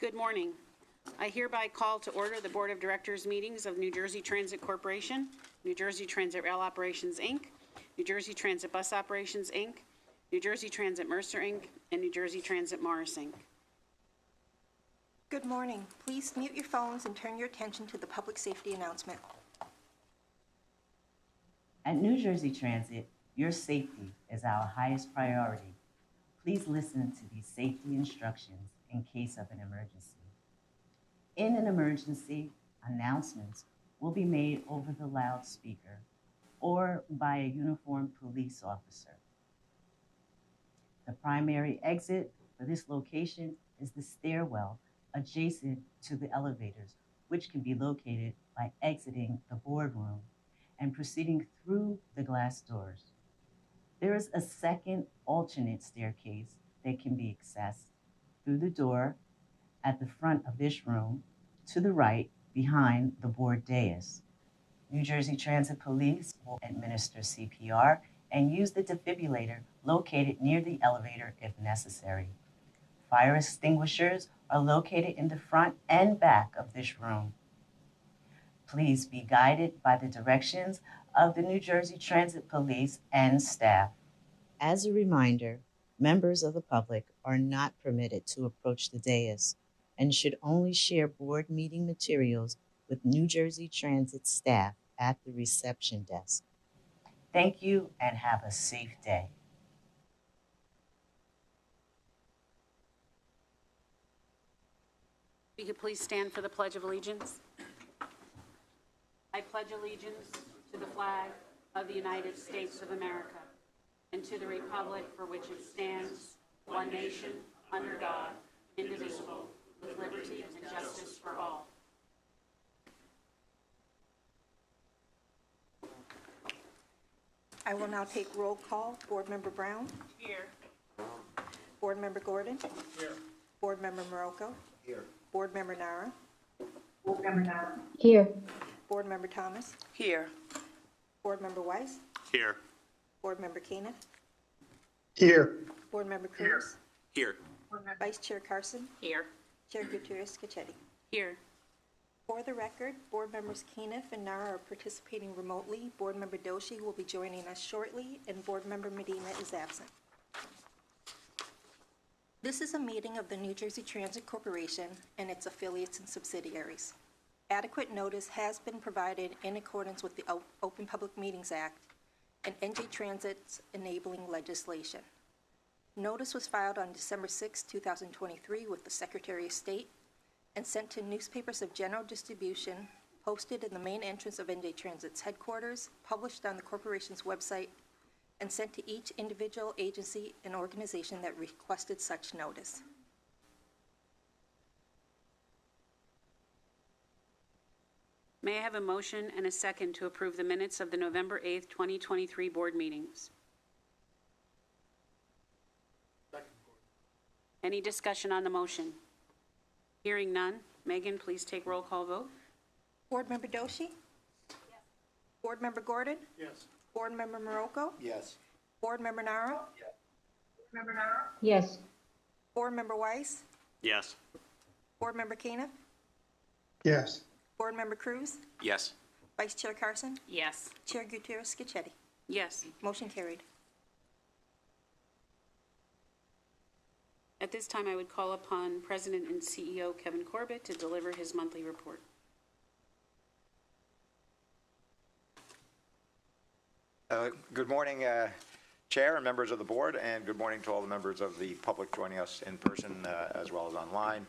Good morning. I hereby call to order the Board of Directors meetings of New Jersey Transit Corporation, New Jersey Transit Rail Operations, Inc., New Jersey Transit Bus Operations, Inc., New Jersey Transit Mercer, Inc., and New Jersey Transit Morris, Inc. Good morning. Please mute your phones and turn your attention to the public safety announcement. At New Jersey Transit, your safety is our highest priority. Please listen to these safety instructions in case of an emergency. In an emergency, announcements will be made over the loudspeaker or by a uniformed police officer. The primary exit for this location is the stairwell adjacent to the elevators, which can be located by exiting the boardroom and proceeding through the glass doors. There is a second alternate staircase that can be accessed through the door at the front of this room to the right behind the board dais. New Jersey Transit Police will administer CPR and use the defibrillator located near the elevator if necessary. Fire extinguishers are located in the front and back of this room. Please be guided by the directions of the New Jersey Transit Police and staff. As a reminder, members of the public are not permitted to approach the dais and should only share board meeting materials with New Jersey Transit staff at the reception desk. Thank you and have a safe day. If you could please stand for the Pledge of Allegiance. I pledge allegiance to the flag of the United States of America and to the republic for which it stands, one nation, under God, indivisible, with liberty and justice for all. I will now take roll call. Board Member Brown? Here. Board Member Gordon? Here. Board Member Morocco? Here. Board Member Nara? Here. Board Member Thomas? Here. Board Member Weiss? Here. Board Member Koenig? Here. Board Member Cruz? Here. Vice Chair Carson? Here. Chair Gutierrez-Scacchetti. Here. For the record, Board Members Keniff and Nara are participating remotely. Board Member Doshi will be joining us shortly, and Board Member Medina is absent. This is a meeting of the New Jersey Transit Corporation and its affiliates and subsidiaries. Adequate notice has been provided in accordance with the Open Public Meetings Act and NJ Transit's enabling legislation. Notice was filed on December 6, 2023 with the Secretary of State and sent to newspapers of general distribution, posted in the main entrance of NJ Transit's headquarters, published on the corporation's website, and sent to each individual agency and organization that requested such notice. May I have a motion and a second to approve the minutes of the November 8th, 2023 board meetings? Any discussion on the motion? Hearing none. Megan, please take roll call vote. Board Member Doshi? Yes. Board Member Gordon? Yes. Board Member Morocco? Yes. Board Member Nara? Yes. Board Member Weiss? Yes. Board Member Koenig? Yes. Board Member Cruz? Yes. Vice Chair Carson? Yes. Chair Gutierrez-Scacchetti. Yes. Motion carried. At this time, I would call upon President and CEO Kevin Corbett to deliver his monthly report. Good morning, Chair and members of the board, and good morning to all the members of the public joining us in person as well as online.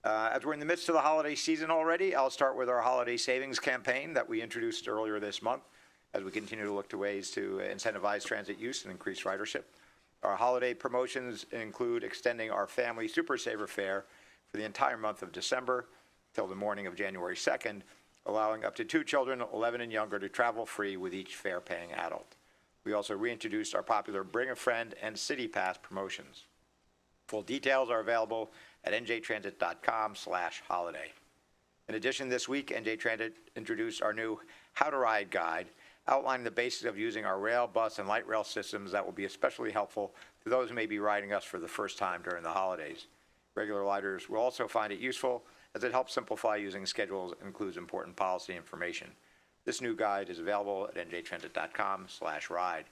As we're in the midst of the holiday season already, I'll start with our holiday savings campaign that we introduced earlier this month as we continue to look to ways to incentivize transit use and increase ridership. Our holiday promotions include extending our family Super Saver fare for the entire month of December till the morning of January 2nd, allowing up to 2 children, 11 and younger, to travel free with each fare-paying adult. We also reintroduced our popular Bring a Friend and City Pass promotions. Full details are available at njtransit.com/holiday. In addition, this week, NJ Transit introduced our new How to Ride guide, outlining the basics of using our rail, bus, and light rail systems that will be especially helpful to those who may be riding us for the first time during the holidays. Regular riders will also find it useful as it helps simplify using schedules and includes important policy information. This new guide is available at njtransit.com/ride.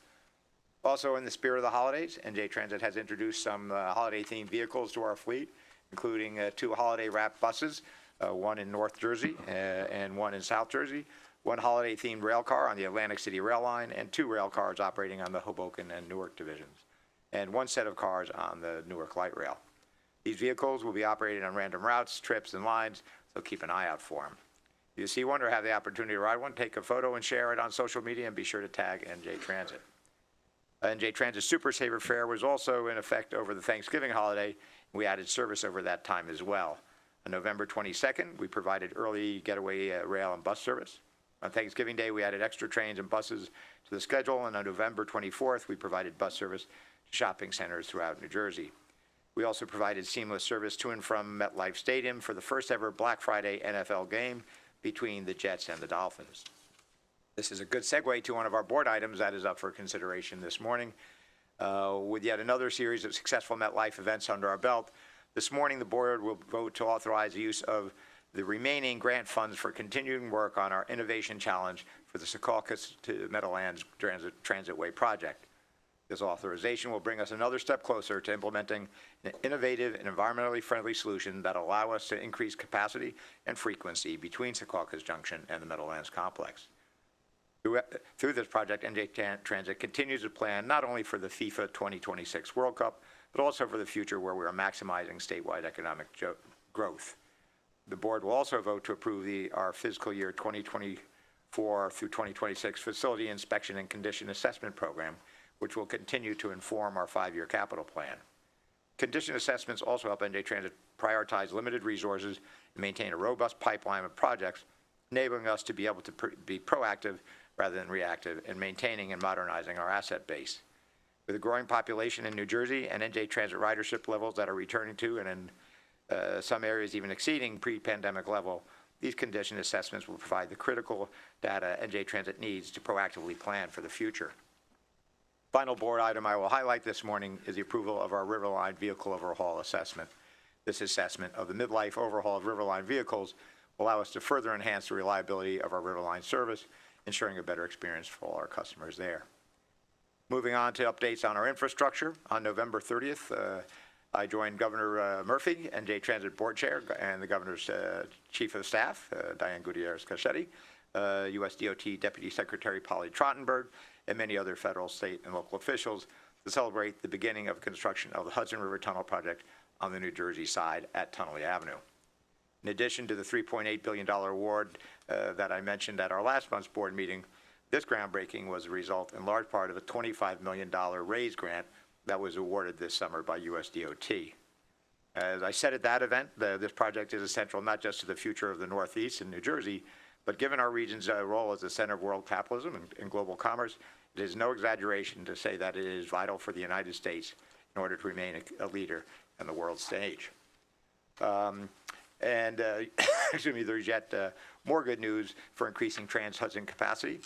Also, in the spirit of the holidays, NJ Transit has introduced some holiday-themed vehicles to our fleet, including 2 holiday-wrapped buses, one in North Jersey and one in South Jersey, 1 holiday-themed rail car on the Atlantic City Rail Line, and 2 rail cars operating on the Hoboken and Newark divisions, and 1 set of cars on the Newark Light Rail. These vehicles will be operated on random routes, trips, and lines, so keep an eye out for them. If you see one or have the opportunity to ride one, take a photo and share it on social media, and be sure to tag NJ Transit. NJ Transit Super Saver Fare was also in effect over the Thanksgiving holiday. We added service over that time as well. On November 22nd, we provided early getaway rail and bus service. On Thanksgiving Day, we added extra trains and buses to the schedule, and on November 24th, we provided bus service to shopping centers throughout New Jersey. We also provided seamless service to and from MetLife Stadium for the first ever Black Friday NFL game between the Jets and the Dolphins. This is a good segue to one of our board items that is up for consideration this morning. With yet another series of successful MetLife events under our belt, this morning the board will vote to authorize the use of the remaining grant funds for continuing work on our innovation challenge for the Secaucus to Meadowlands Transitway project. This authorization will bring us another step closer to implementing an innovative and environmentally friendly solution that allow us to increase capacity and frequency between Secaucus Junction and the Meadowlands complex. Through this project, NJ Transit continues to plan not only for the FIFA 2026 World Cup, but also for the future where we are maximizing statewide economic growth. The board will also vote to approve our fiscal year 2024 through 2026 facility inspection and condition assessment program, which will continue to inform our 5-year capital plan. Condition assessments also help NJ Transit prioritize limited resources and maintain a robust pipeline of projects, enabling us to be able to be proactive rather than reactive in maintaining and modernizing our asset base. With a growing population in New Jersey and NJ Transit ridership levels that are returning to and in some areas even exceeding pre-pandemic level, these condition assessments will provide the critical data NJ Transit needs to proactively plan for the future. Final board item I will highlight this morning is the approval of our Riverline Vehicle Overhaul Assessment. This assessment of the midlife overhaul of Riverline vehicles will allow us to further enhance the reliability of our Riverline service, ensuring a better experience for all our customers there. Moving on to updates on our infrastructure. On November 30th, I joined Governor Murphy, NJ Transit Board Chair, and the Governor's Chief of Staff, Diane Gutierrez-Cachetti, U.S. DOT Deputy Secretary Polly Trottenberg, and many other federal, state, and local officials to celebrate the beginning of construction of the Hudson River Tunnel project on the New Jersey side at Tunnelly Avenue. In addition to the $3.8 billion award that I mentioned at our last month's board meeting, this groundbreaking was a result in large part of a $25 million RAISE grant that was awarded this summer by US DOT. As I said at that event, this project is essential not just to the future of the Northeast and New Jersey, but given our region's role as the center of world capitalism and global commerce, it is no exaggeration to say that it is vital for the United States in order to remain a leader on the world stage. There's yet more good news for increasing Trans-Hudson capacity.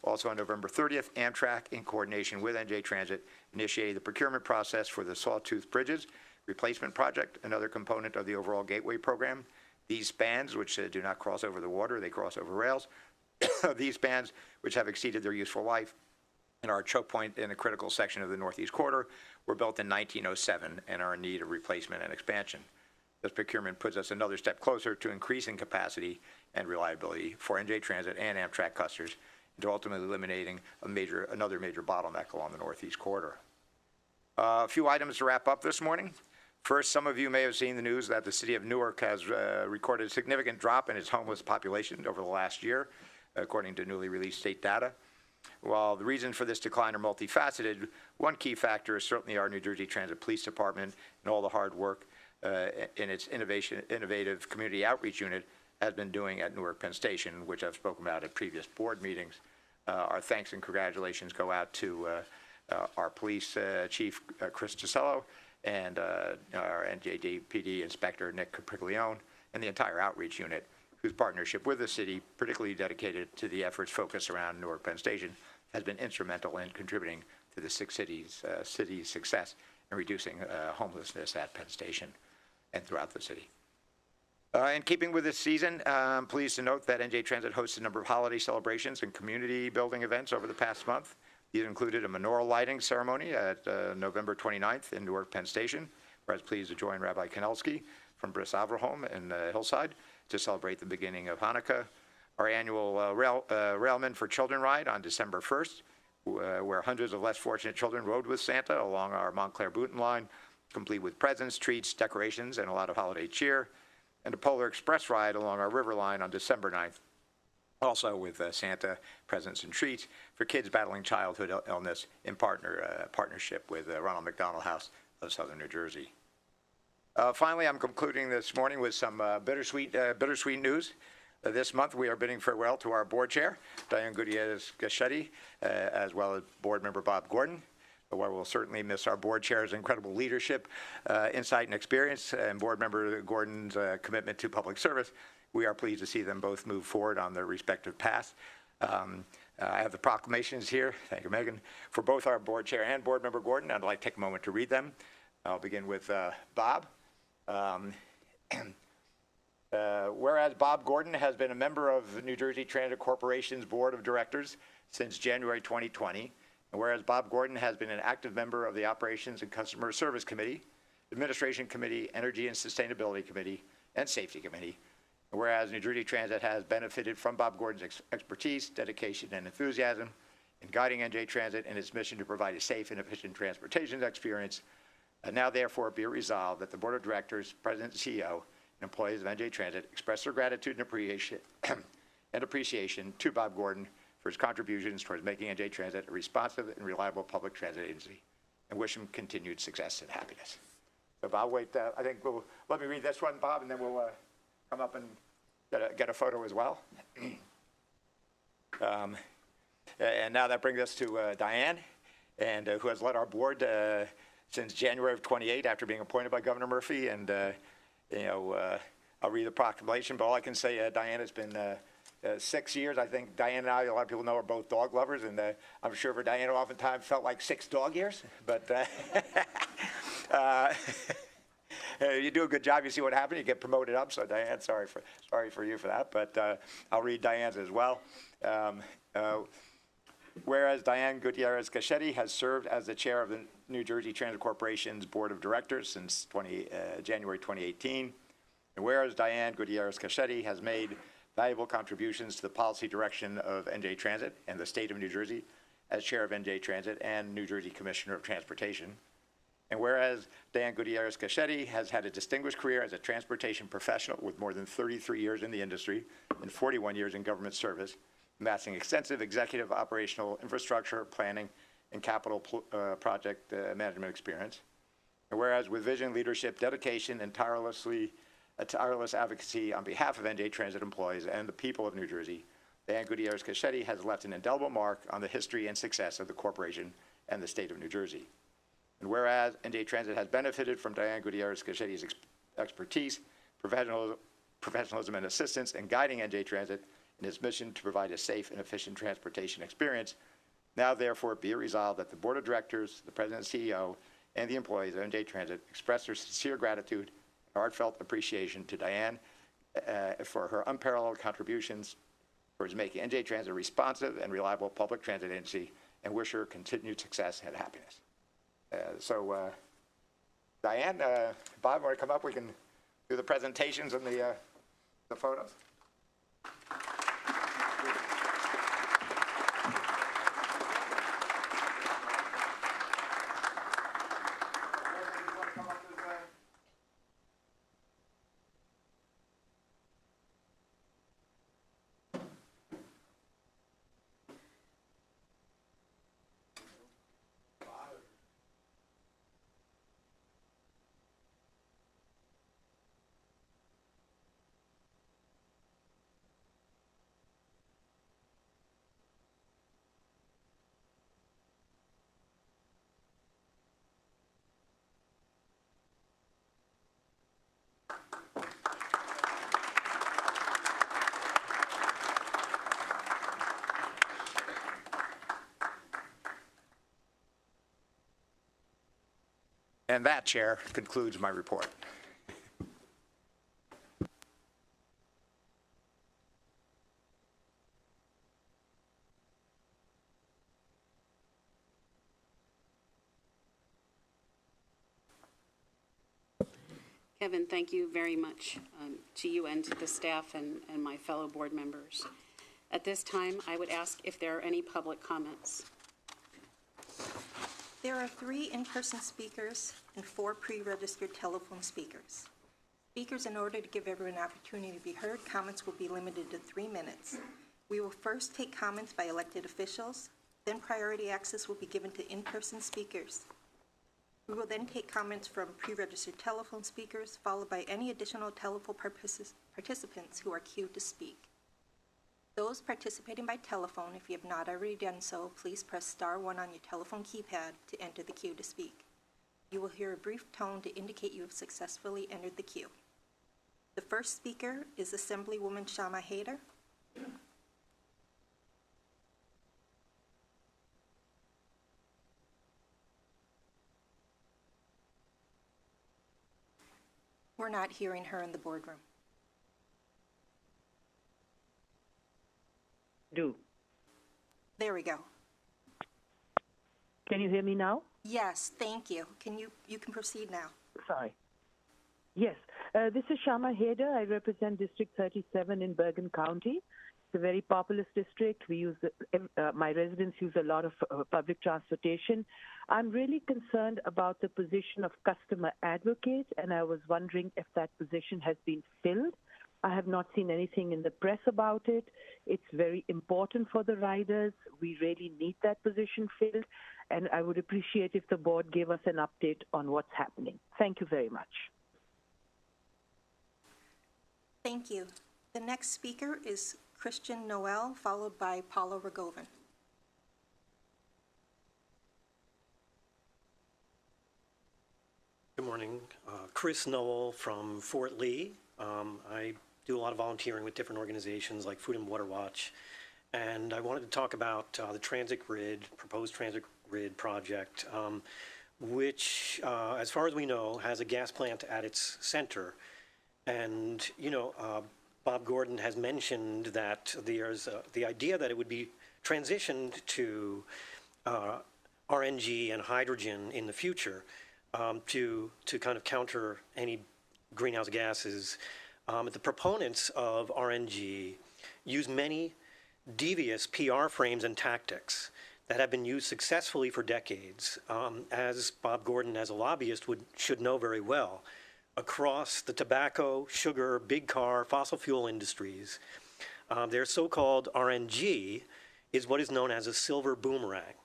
Also on November 30th, Amtrak, in coordination with NJ Transit, initiated the procurement process for the Sawtooth Bridges replacement project, another component of the overall Gateway program. These spans, which do not cross over the water, they cross over rails. These spans, which have exceeded their useful life and are a choke point in a critical section of the Northeast Corridor, were built in 1907 and are in need of replacement and expansion. This procurement puts us another step closer to increasing capacity and reliability for NJ Transit and Amtrak customers, and to ultimately eliminating another major bottleneck along the Northeast Corridor. A few items to wrap up this morning. First, some of you may have seen the news that the city of Newark has recorded a significant drop in its homeless population over the last year, according to newly released state data. While the reasons for this decline are multifaceted, one key factor is certainly our New Jersey Transit Police Department and all the hard work in its innovative community outreach unit has been doing at Newark Penn Station, which I've spoken about at previous board meetings. Our thanks and congratulations go out to our police chief, Chris Gisello, and our NJDPD Inspector Nick Capriglione, and the entire outreach unit, whose partnership with the city, particularly dedicated to the efforts focused around Newark Penn Station, has been instrumental in contributing to the city's success in reducing homelessness at Penn Station. and throughout the city. In keeping with this season, I'm pleased to note that NJ Transit hosted a number of holiday celebrations and community building events over the past month. These included a menorah lighting ceremony at November 29th in Newark Penn Station, where I was pleased to join Rabbi Kanelsky from Bris Avraham in Hillside to celebrate the beginning of Hanukkah. Our annual Railmen for Children ride on December 1st, where hundreds of less fortunate children rode with Santa along our Montclair-Bouton line, complete with presents, treats, decorations, and a lot of holiday cheer. And a Polar Express ride along our river line on December 9th, also with Santa, presents, and treats for kids battling childhood illness in partnership with Ronald McDonald House of Southern New Jersey. Finally, I'm concluding this morning with some bittersweet news. This month, we are bidding farewell to our board chair, Diane Gutierrez-Gaschetti, as well as board member Bob Gordon. Where we'll certainly miss our board chair's incredible leadership, insight, and experience, and board member Gordon's commitment to public service. We are pleased to see them both move forward on their respective paths. I have the proclamations here, thank you, Megan, for both our board chair and board member Gordon. I'd like to take a moment to read them. I'll begin with Bob. Whereas Bob Gordon has been a member of New Jersey Transit Corporation's Board of Directors since January 2020, and whereas Bob Gordon has been an active member of the Operations and Customer Service Committee, Administration Committee, Energy and Sustainability Committee, and Safety Committee, and whereas New Jersey Transit has benefited from Bob Gordon's expertise, dedication, and enthusiasm in guiding NJ Transit in its mission to provide a safe and efficient transportation experience, now therefore be it resolved that the Board of Directors, President and CEO, and employees of NJ Transit express their gratitude and appreciation to Bob Gordon for his contributions towards making NJ Transit a responsive and reliable public transit agency, and wish him continued success and happiness. So Bob, wait, I think let me read this one, Bob, and then we'll come up and get a photo as well. And now that brings us to Diane, and who has led our board since January of 28 after being appointed by Governor Murphy. And, I'll read the proclamation, but all I can say, Diane, it's been 6 years. I think Diane and I, a lot of people know, are both dog lovers, and I'm sure for Diane, it oftentimes felt like 6 dog years. But you do a good job. You see what happened. You get promoted up. So Diane, sorry for you for that. But I'll read Diane's as well. Whereas Diane Gutierrez-Gaschetti has served as the chair of the New Jersey Transit Corporation's Board of Directors since January 2018, and whereas Diane Gutierrez-Gaschetti has made valuable contributions to the policy direction of NJ Transit and the state of New Jersey as chair of NJ Transit and New Jersey Commissioner of Transportation. And whereas Diane Gutierrez-Gaschetti has had a distinguished career as a transportation professional with more than 33 years in the industry and 41 years in government service, amassing extensive executive, operational, infrastructure, planning, and capital project management experience. And whereas with vision, leadership, dedication, and tireless advocacy on behalf of NJ Transit employees and the people of New Jersey, Diane Gutierrez-Gaschetti has left an indelible mark on the history and success of the corporation and the state of New Jersey. And whereas NJ Transit has benefited from Diane Gutierrez-Gachetti's expertise, professionalism, and assistance in guiding NJ Transit in its mission to provide a safe and efficient transportation experience, now therefore be it resolved that the Board of Directors, the President and CEO, and the employees of NJ Transit express their sincere gratitude and heartfelt appreciation to Diane for her unparalleled contributions towards making NJ Transit a responsive and reliable public transit agency, and wish her continued success and happiness. Diane, Bob, want to come up? We can do the presentations and the photos. And that, Chair, concludes my report. Kevin, thank you very much to you and to the staff and my fellow board members. At this time, I would ask if there are any public comments. There are 3 in-person speakers and 4 pre-registered telephone speakers. Speakers, in order to give everyone an opportunity to be heard, comments will be limited to 3 minutes. We will first take comments by elected officials, then priority access will be given to in-person speakers. We will then take comments from pre-registered telephone speakers, followed by any additional telephone participants who are queued to speak. Those participating by telephone, if you have not already done so, please press star 1 on your telephone keypad to enter the queue to speak. You will hear a brief tone to indicate you have successfully entered the queue. The first speaker is Assemblywoman Shama Haider. We're not hearing her in the boardroom. Do. There we go. Can you hear me now? Yes, thank you. You can proceed now. Sorry. Yes, this is Shama Haider. I represent District 37 in Bergen County. It's a very populous district. We use my residents use a lot of public transportation. I'm really concerned about the position of customer advocate, and I was wondering if that position has been filled. I have not seen anything in the press about it. It's very important for the riders. We really need that position filled, and I would appreciate if the board gave us an update on what's happening. Thank you very much. Thank you. The next speaker is Christian Noel, followed by Paula Rogovin. Good morning. Chris Noel from Fort Lee. I do a lot of volunteering with different organizations like Food and Water Watch, and I wanted to talk about the transit grid, proposed transit grid project, which, as far as we know, has a gas plant at its center. And, Bob Gordon has mentioned that there's the idea that it would be transitioned to RNG and hydrogen in the future to kind of counter any greenhouse gases. The proponents of RNG use many devious PR frames and tactics that have been used successfully for decades, as Bob Gordon, as a lobbyist, should know very well. Across the tobacco, sugar, big car, fossil fuel industries, their so-called RNG is what is known as a silver boomerang.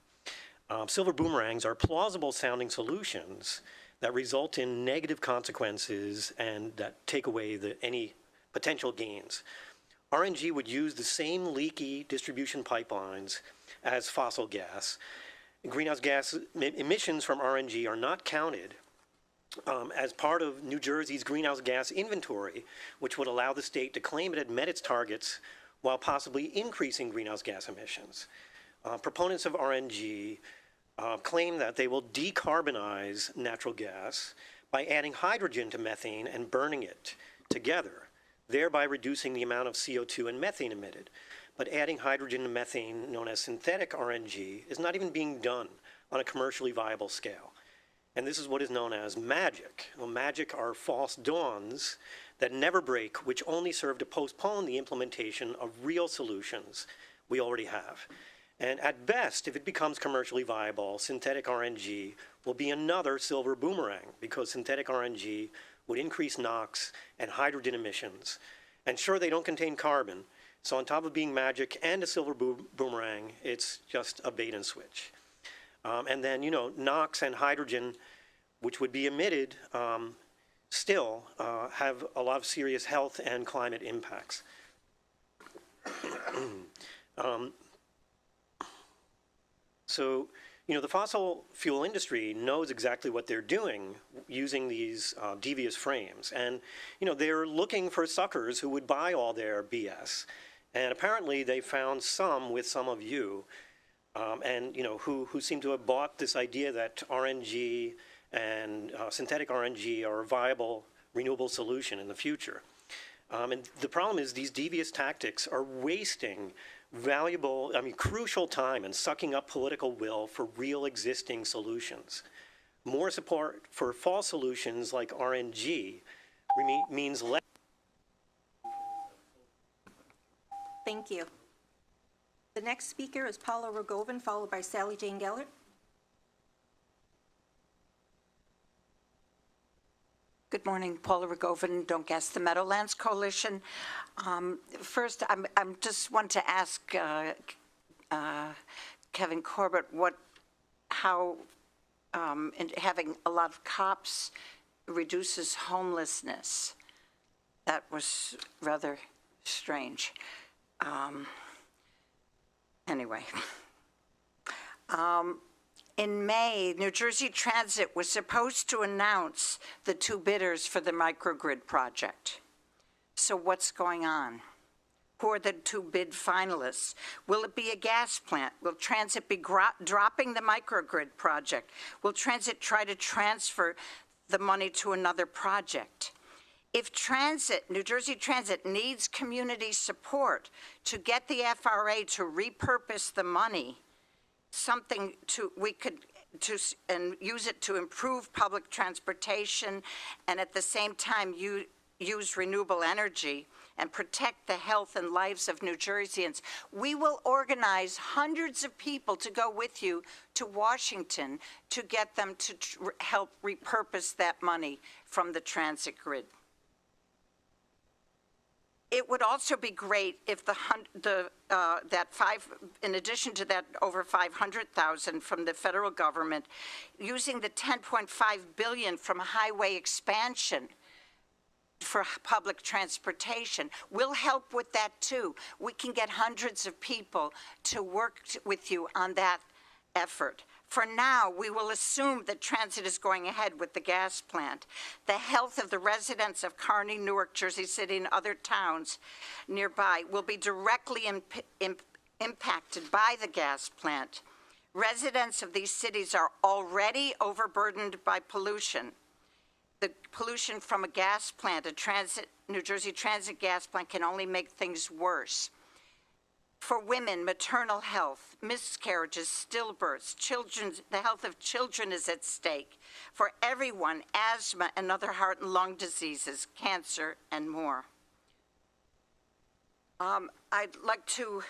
Silver boomerangs are plausible-sounding solutions that result in negative consequences and that take away any potential gains. RNG would use the same leaky distribution pipelines as fossil gas. Greenhouse gas emissions from RNG are not counted as part of New Jersey's greenhouse gas inventory, which would allow the state to claim it had met its targets while possibly increasing greenhouse gas emissions. Proponents of RNG claim that they will decarbonize natural gas by adding hydrogen to methane and burning it together, thereby reducing the amount of CO2 and methane emitted. But adding hydrogen to methane, known as synthetic RNG, is not even being done on a commercially viable scale. And this is what is known as magic. Well, magic are false dawns that never break, which only serve to postpone the implementation of real solutions we already have. And at best, if it becomes commercially viable, synthetic RNG will be another silver boomerang, because synthetic RNG would increase NOx and hydrogen emissions. And sure, they don't contain carbon, so on top of being magic and a silver boomerang, it's just a bait and switch. And then, NOx and hydrogen, which would be emitted, still have a lot of serious health and climate impacts. So, the fossil fuel industry knows exactly what they're doing using these devious frames. And, they're looking for suckers who would buy all their BS. And apparently they found some with some of you, who seem to have bought this idea that RNG and synthetic RNG are a viable renewable solution in the future. And the problem is these devious tactics are wasting crucial time and sucking up political will for real existing solutions. More support for false solutions like RNG means less. Thank you. The next speaker is Paula Rogovin, followed by Sally Jane Gellert. Good morning, Paula Rogovin, Don't Gas the Meadowlands Coalition. First, I'm just want to ask Kevin Corbett how having a lot of cops reduces homelessness. That was rather strange. Anyway. In May, New Jersey Transit was supposed to announce the 2 bidders for the microgrid project. So what's going on? Who are the 2 bid finalists? Will it be a gas plant? Will Transit be dropping the microgrid project? Will Transit try to transfer the money to another project? If New Jersey Transit needs community support to get the FRA to repurpose the money, and use it to improve public transportation and at the same time use renewable energy and protect the health and lives of New Jerseyans. We will organize hundreds of people to go with you to Washington to get them to help repurpose that money from the transit grid. It would also be great if in addition to that over 500,000 from the federal government, using the 10.5 billion from highway expansion for public transportation will help with that too. We can get hundreds of people to work with you on that effort. For now, we will assume that Transit is going ahead with the gas plant. The health of the residents of Kearney, Newark, Jersey City, and other towns nearby will be directly impacted by the gas plant. Residents of these cities are already overburdened by pollution. The pollution from a gas plant, New Jersey Transit gas plant, can only make things worse. For women, maternal health, miscarriages, stillbirths, the health of children is at stake. For everyone, asthma and other heart and lung diseases, cancer, and more. I'd like to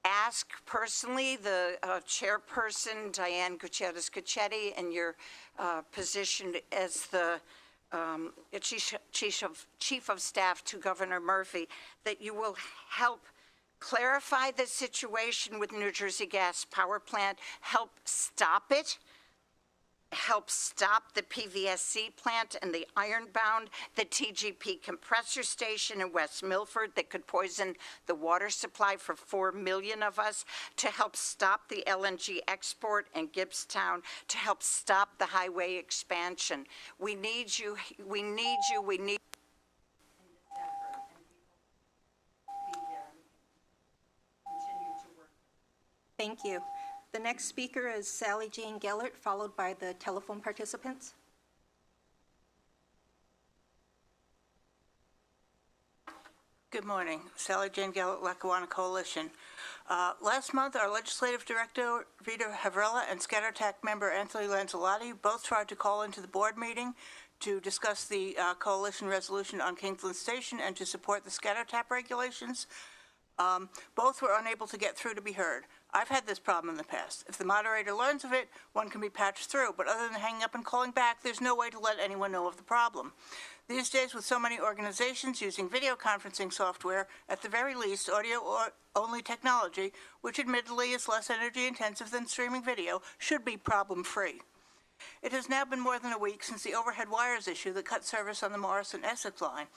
ask personally the chairperson, Diane Gutierrez-Cucchetti, in your position as the chief of staff to Governor Murphy, that you will help clarify the situation with New Jersey Gas Power Plant, help stop it, help stop the PVSC plant and the Ironbound, the TGP compressor station in West Milford that could poison the water supply for 4 million of us, to help stop the LNG export in Gibbstown, to help stop the highway expansion. We need you, we need you, we need Thank you. The next speaker is Sally Jane Gellert, followed by the telephone participants. Good morning. Sally Jane Gellert, Lackawanna Coalition. Last month, our Legislative Director, Rita Havrilla, and ScatterTAC member Anthony Lanzalotti both tried to call into the board meeting to discuss the coalition resolution on Kingsland Station and to support the ScatterTAC regulations. Both were unable to get through to be heard. I've had this problem in the past. If the moderator learns of it, one can be patched through, but other than hanging up and calling back, there's no way to let anyone know of the problem. These days, with so many organizations using video conferencing software, at the very least, audio-only technology, which admittedly is less energy-intensive than streaming video, should be problem-free. It has now been more than a week since the overhead wires issue that cut service on the Morris and Essex line.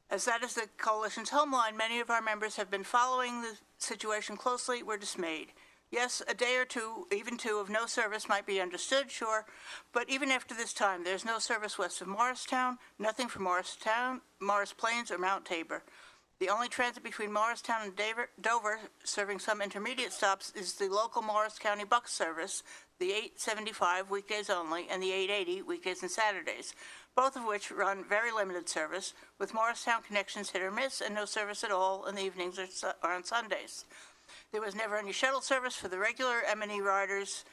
As that is the coalition's home line, many of our members have been following the situation closely. We're dismayed. Yes, a day or two, even 2, of no service might be understood, sure, but even after this time, there's no service west of Morristown, nothing from Morristown, Morris Plains, or Mount Tabor. The only transit between Morristown and Dover, serving some intermediate stops, is the local Morris County Bucks service, the 875 weekdays only, and the 880 weekdays and Saturdays, both of which run very limited service, with Morristown connections hit or miss and no service at all in the evenings or on Sundays. There was never any shuttle service for the regular M&E riders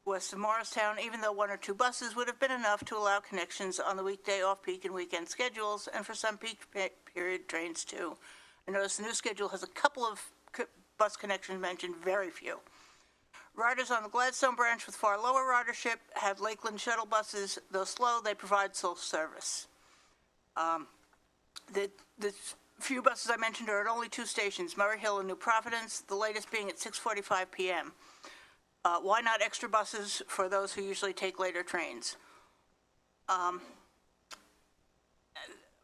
west of Morristown, even though 1 or 2 buses would have been enough to allow connections on the weekday, off-peak, and weekend schedules, and for some peak period trains too. I notice the new schedule has a couple of bus connections mentioned, very few. Riders on the Gladstone branch with far lower ridership have Lakeland shuttle buses. Though slow, they provide sole service. The few buses I mentioned are at only 2 stations, Murray Hill and New Providence, the latest being at 6:45 p.m. Why not extra buses for those who usually take later trains?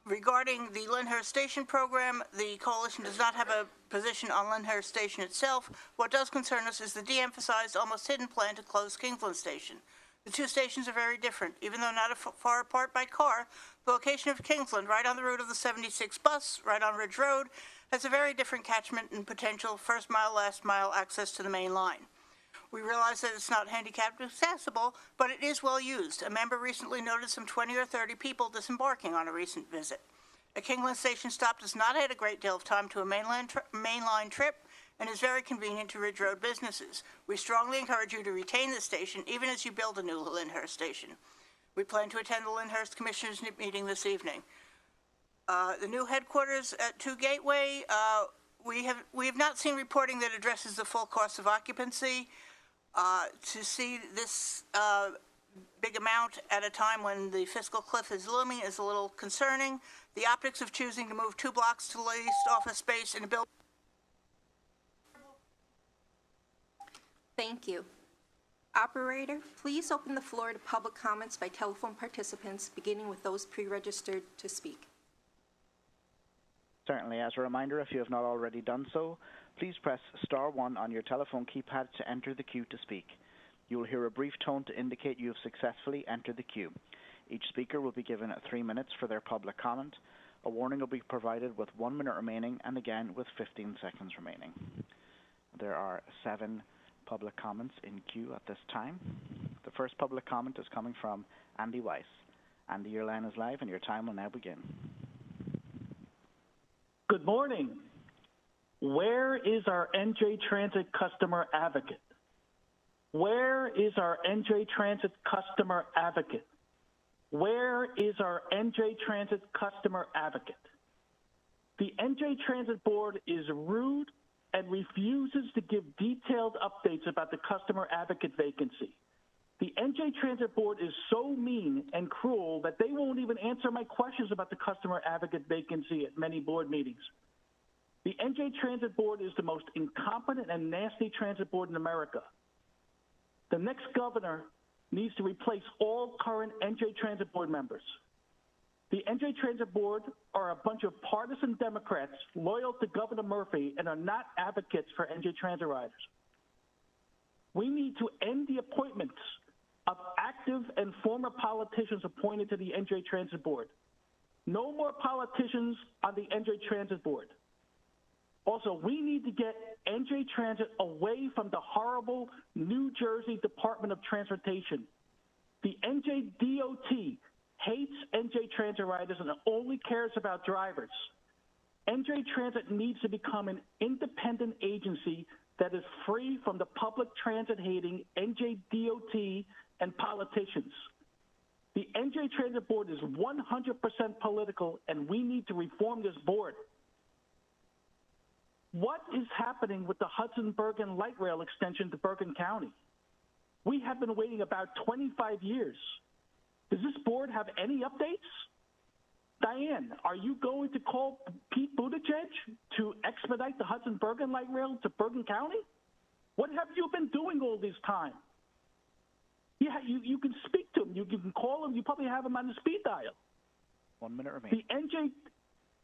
Regarding the Lyndhurst Station program, the coalition does not have a position on Lyndhurst Station itself. What does concern us is the de-emphasized, almost hidden plan to close Kingsland Station. The 2 stations are very different. Even though not far apart by car, the location of Kingsland, right on the route of the 76 bus, right on Ridge Road, has a very different catchment and potential first mile, last mile access to the main line. We realize that it's not handicapped accessible, but it is well used. A member recently noted some 20 or 30 people disembarking on a recent visit. A Kingsland Station stop does not add a great deal of time to a mainline trip and is very convenient to Ridge Road businesses. We strongly encourage you to retain this station even as you build a new Lyndhurst Station. We plan to attend the Lyndhurst Commissioners meeting this evening. The new headquarters at 2 Gateway, we have not seen reporting that addresses the full cost of occupancy. To see this big amount at a time when the fiscal cliff is looming is a little concerning. The optics of choosing to move 2 blocks to leased office space in a building. Thank you. Operator, please open the floor to public comments by telephone participants, beginning with those pre-registered to speak. Certainly. As a reminder, if you have not already done so, please press star 1 on your telephone keypad to enter the queue to speak. You will hear a brief tone to indicate you have successfully entered the queue. Each speaker will be given 3 minutes for their public comment. A warning will be provided with 1 minute remaining and again with 15 seconds remaining. There are 7 public comments in queue at this time. The first public comment is coming from Andy Weiss. Andy, your line is live and your time will now begin. Good morning. Where is our NJ Transit customer advocate? Where is our NJ Transit customer advocate? Where is our NJ Transit customer advocate? The NJ Transit Board is rude and refuses to give detailed updates about the customer advocate vacancy. The NJ Transit Board is so mean and cruel that they won't even answer my questions about the customer advocate vacancy at many board meetings. The NJ Transit Board is the most incompetent and nasty transit board in America. The next governor needs to replace all current NJ Transit Board members. The NJ Transit Board are a bunch of partisan Democrats loyal to Governor Murphy and are not advocates for NJ Transit riders. We need to end the appointments of active and former politicians appointed to the NJ Transit Board. No more politicians on the NJ Transit Board. Also, we need to get NJ Transit away from the horrible New Jersey Department of Transportation. The NJ DOT hates NJ Transit riders and only cares about drivers. NJ Transit needs to become an independent agency that is free from the public transit hating NJ DOT and politicians. The NJ Transit Board is 100% political, and we need to reform this board. What is happening with the Hudson-Bergen light rail extension to Bergen County? We have been waiting about 25 years. Does this board have any updates? Diane, are you going to call Pete Buttigieg to expedite the Hudson-Bergen light rail to Bergen County? What have you been doing all this time? Yeah, you can speak to him. You can call him. You probably have him on the speed dial. 1 minute remaining.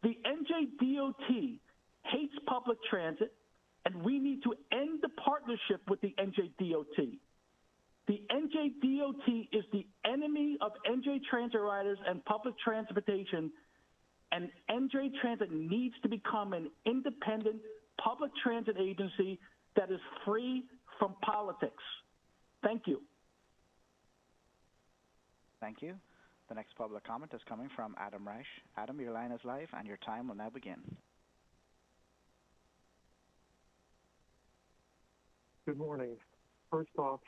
The NJ DOT hates public transit, and we need to end the partnership with the NJ DOT. The NJ DOT is the enemy of NJ Transit riders and public transportation, and NJ Transit needs to become an independent public transit agency that is free from politics. Thank you. Thank you. The next public comment is coming from Adam Reich. Adam, your line is live and your time will now begin. Good morning. First off,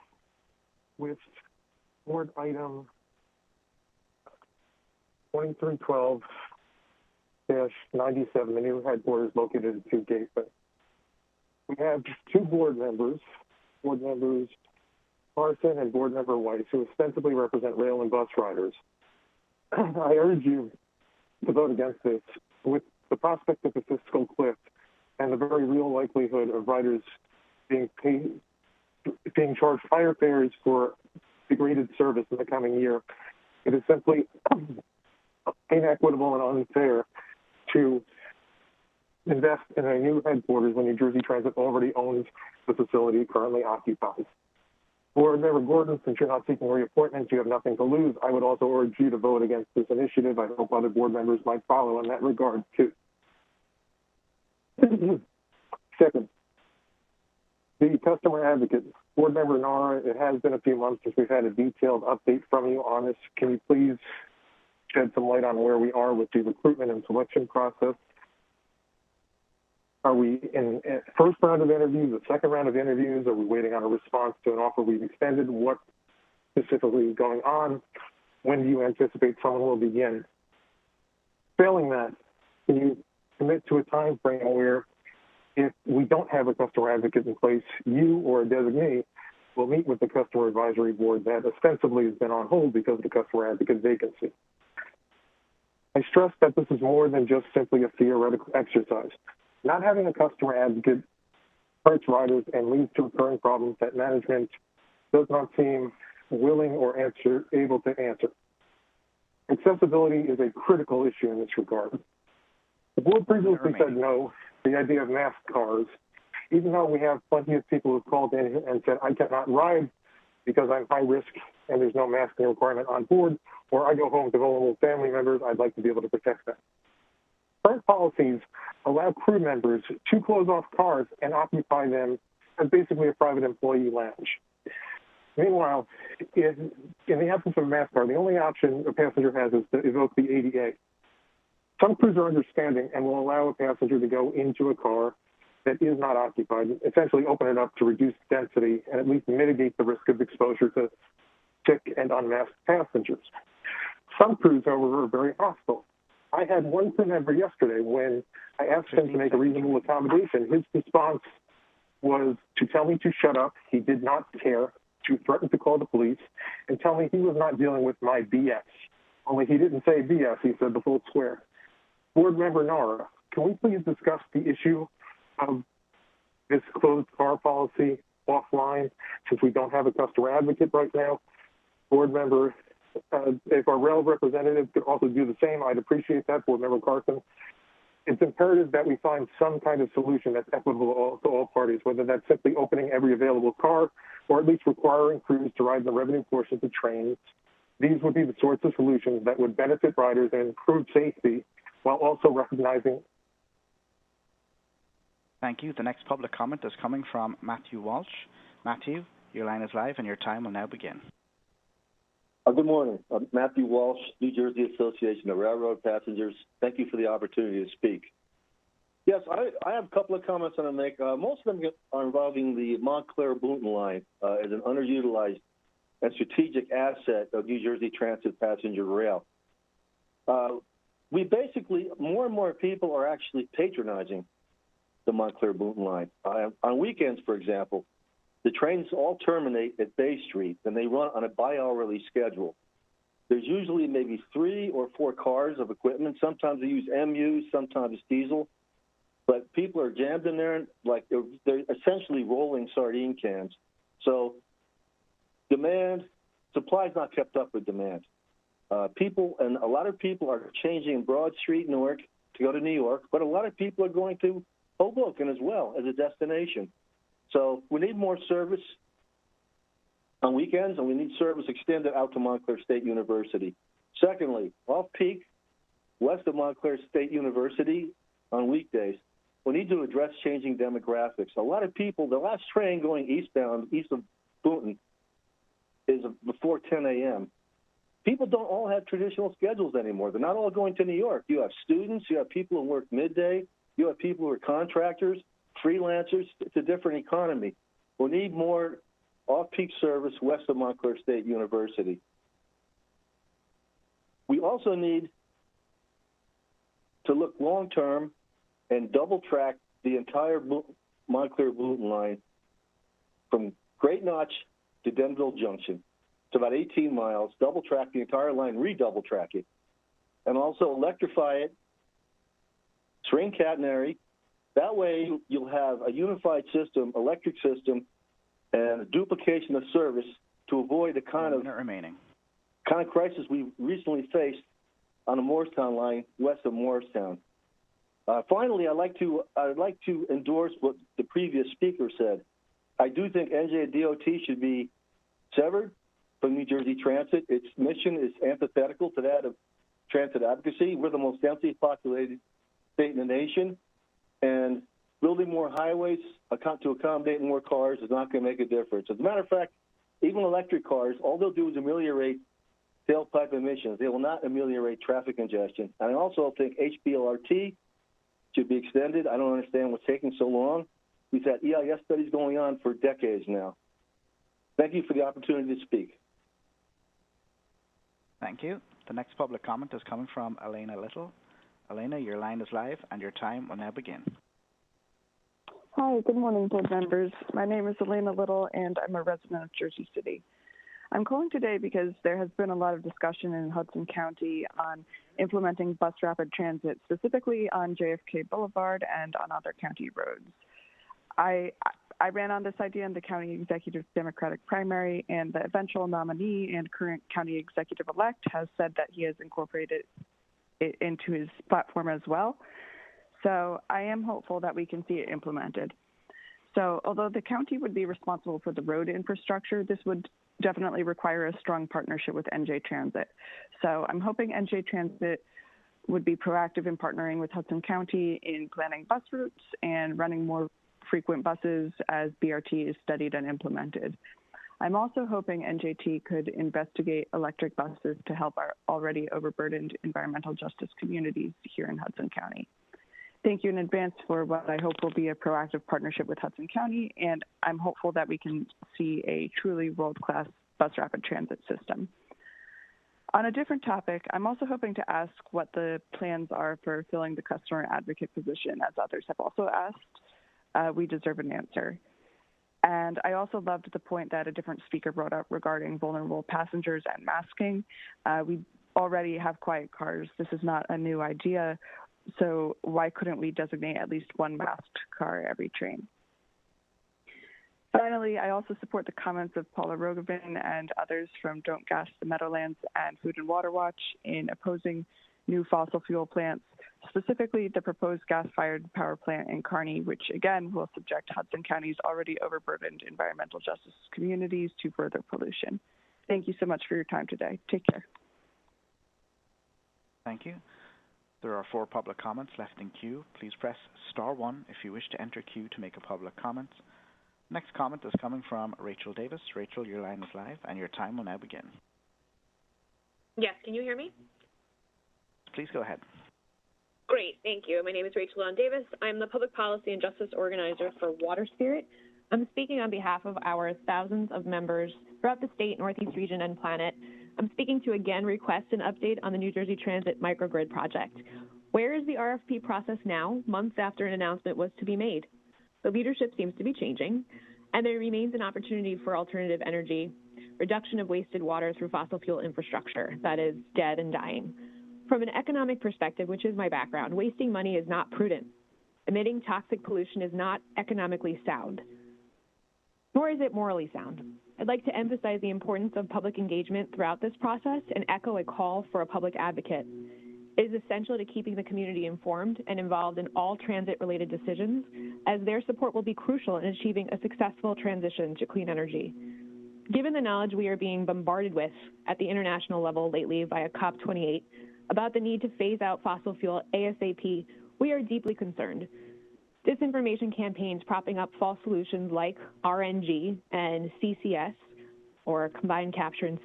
with board item 2312-97, the new headquarters located at 2 Gateway. We have 2 board members Carson and board member Weiss, who ostensibly represent rail and bus riders. I urge you to vote against this with the prospect of a fiscal cliff and the very real likelihood of riders being charged higher fares for degraded service in the coming year. It is simply inequitable and unfair to invest in a new headquarters when New Jersey Transit already owns the facility currently occupied. Board Member Gordon, since you're not seeking reappointment, you have nothing to lose. I would also urge you to vote against this initiative. I hope other board members might follow in that regard, too. Second, the customer advocate. Board Member Nara, it has been a few months since we've had a detailed update from you on this. Can you please shed some light on where we are with the recruitment and selection process? Are we in first round of interviews, the second round of interviews? Are we waiting on a response to an offer we've extended? What specifically is going on? When do you anticipate someone will begin? Failing that, can you commit to a time frame where if we don't have a customer advocate in place, you or a designee will meet with the customer advisory board that ostensibly has been on hold because of the customer advocate vacancy? I stress that this is more than just simply a theoretical exercise. Not having a customer advocate hurts riders and leads to recurring problems that management does not seem willing or able to answer. Accessibility is a critical issue in this regard. The board previously said no to the idea of masked cars, even though we have plenty of people who've called in and said, I cannot ride because I'm high risk and there's no masking requirement on board, or I go home to vulnerable family members, I'd like to be able to protect them. Current policies allow crew members to close off cars and occupy them as basically a private employee lounge. Meanwhile, in the absence of a masked car, the only option a passenger has is to evoke the ADA. Some crews are understanding and will allow a passenger to go into a car that is not occupied, essentially open it up to reduce density and at least mitigate the risk of exposure to sick and unmasked passengers. Some crews, however, are very hostile. I had one crew member yesterday when I asked him to make a reasonable accommodation. His response was to tell me to shut up. He did not care, to threaten to call the police, and tell me he was not dealing with my BS. Only he didn't say BS, he said the full square. Board Member Nara, can we please discuss the issue of this closed car policy offline, since we don't have a customer advocate right now? Board Member, if our rail representative could also do the same, I'd appreciate that. Board Member Carson, it's imperative that we find some kind of solution that's equitable to all parties, whether that's simply opening every available car or at least requiring crews to ride the revenue portions of trains. These would be the sorts of solutions that would benefit riders and improve safety while also recognizing. Thank you. The next public comment is coming from Matthew Walsh. Matthew, your line is live and your time will now begin. Good morning. Matthew Walsh, New Jersey Association of Railroad Passengers. Thank you for the opportunity to speak. Yes, I have a couple of comments I want to make. Most of them are involving the Montclair-Boonton line as an underutilized and strategic asset of New Jersey Transit passenger rail. We basically, more and more people are actually patronizing the Montclair-Boonton line. On weekends, for example, the trains all terminate at Bay Street, and they run on a bi-hourly schedule. There's usually maybe 3 or 4 cars of equipment. Sometimes they use MUs, sometimes diesel. But people are jammed in there like they're essentially rolling sardine cans. So supply's not kept up with demand. And a lot of people are changing Broad Street, Newark, to go to New York, but a lot of people are going to Hoboken as well as a destination. So we need more service on weekends, and we need service extended out to Montclair State University. Secondly, off-peak, west of Montclair State University on weekdays, we need to address changing demographics. A lot of people, the last train going eastbound, east of Boonton, is before 10 a.m. People don't all have traditional schedules anymore. They're not all going to New York. You have students, you have people who work midday, you have people who are contractors, freelancers. It's a different economy. We need more off-peak service west of Montclair State University. We also need to look long-term and double-track the entire Montclair-Bluton line from Great Notch to Denville Junction. It's about 18 miles, double-track the entire line, redouble-track it, and also electrify it, string catenary. That way you'll have a unified system, electric system, and a duplication of service to avoid the kind of crisis we recently faced on the Morristown line west of Morristown. Finally, I'd like to endorse what the previous speaker said. I do think NJDOT should be severed from New Jersey Transit. Its mission is antithetical to that of transit advocacy. We're the most densely populated state in the nation, and building more highways to accommodate more cars is not going to make a difference. As a matter of fact, even electric cars, all they'll do is ameliorate tailpipe emissions. They will not ameliorate traffic congestion. And I also think HBLRT should be extended. I don't understand what's taking so long. We've had EIS studies going on for decades now. Thank you for the opportunity to speak. Thank you. The next public comment is coming from Elena Little. Elena, your line is live and your time will now begin. Hi, good morning, board members. My name is Elena Little, and I'm a resident of Jersey City. I'm calling today because there has been a lot of discussion in Hudson County on implementing bus rapid transit, specifically on JFK Boulevard and on other county roads. I ran on this idea in the county executive Democratic primary, and the eventual nominee and current county executive-elect has said that he has incorporated it into his platform as well. So I am hopeful that we can see it implemented. So although the county would be responsible for the road infrastructure, this would definitely require a strong partnership with NJ Transit. So I'm hoping NJ Transit would be proactive in partnering with Hudson County in planning bus routes and running more frequent buses as BRT is studied and implemented. I'm also hoping NJT could investigate electric buses to help our already overburdened environmental justice communities here in Hudson County. Thank you in advance for what I hope will be a proactive partnership with Hudson County, and I'm hopeful that we can see a truly world-class bus rapid transit system. On a different topic, I'm also hoping to ask what the plans are for filling the customer advocate position, as others have also asked. We deserve an answer. And I also loved the point that a different speaker brought up regarding vulnerable passengers and masking. We already have quiet cars. This is not a new idea. So why couldn't we designate at least one masked car every train? Finally, I also support the comments of Paula Rogovin and others from Don't Gas the Meadowlands and Food and Water Watch in opposing new fossil fuel plants, specifically the proposed gas-fired power plant in Kearney, which again will subject Hudson County's already overburdened environmental justice communities to further pollution. Thank you so much for your time today. Take care. Thank you. There are 4 public comments left in queue. Please press *1 if you wish to enter queue to make a public comment. Next comment is coming from Rachel Davis. Rachel, your line is live and your time will now begin. Yes, can you hear me? Please go ahead. Great, thank you. My name is Rachel Dawn Davis. I'm the Public Policy and Justice Organizer for Water Spirit. I'm speaking on behalf of our thousands of members throughout the state, Northeast region, and planet. I'm speaking to again request an update on the New Jersey Transit microgrid project. Where is the RFP process now, months after an announcement was to be made? The leadership seems to be changing, and there remains an opportunity for alternative energy, reduction of wasted water through fossil fuel infrastructure that is dead and dying. From an economic perspective, which is my background, wasting money is not prudent. Emitting toxic pollution is not economically sound, nor is it morally sound. I'd like to emphasize the importance of public engagement throughout this process and echo a call for a public advocate. It is essential to keeping the community informed and involved in all transit-related decisions, as their support will be crucial in achieving a successful transition to clean energy. Given the knowledge we are being bombarded with at the international level lately via COP28 about the need to phase out fossil fuel ASAP, we are deeply concerned. Disinformation campaigns propping up false solutions like RNG and CCS, or combined capture and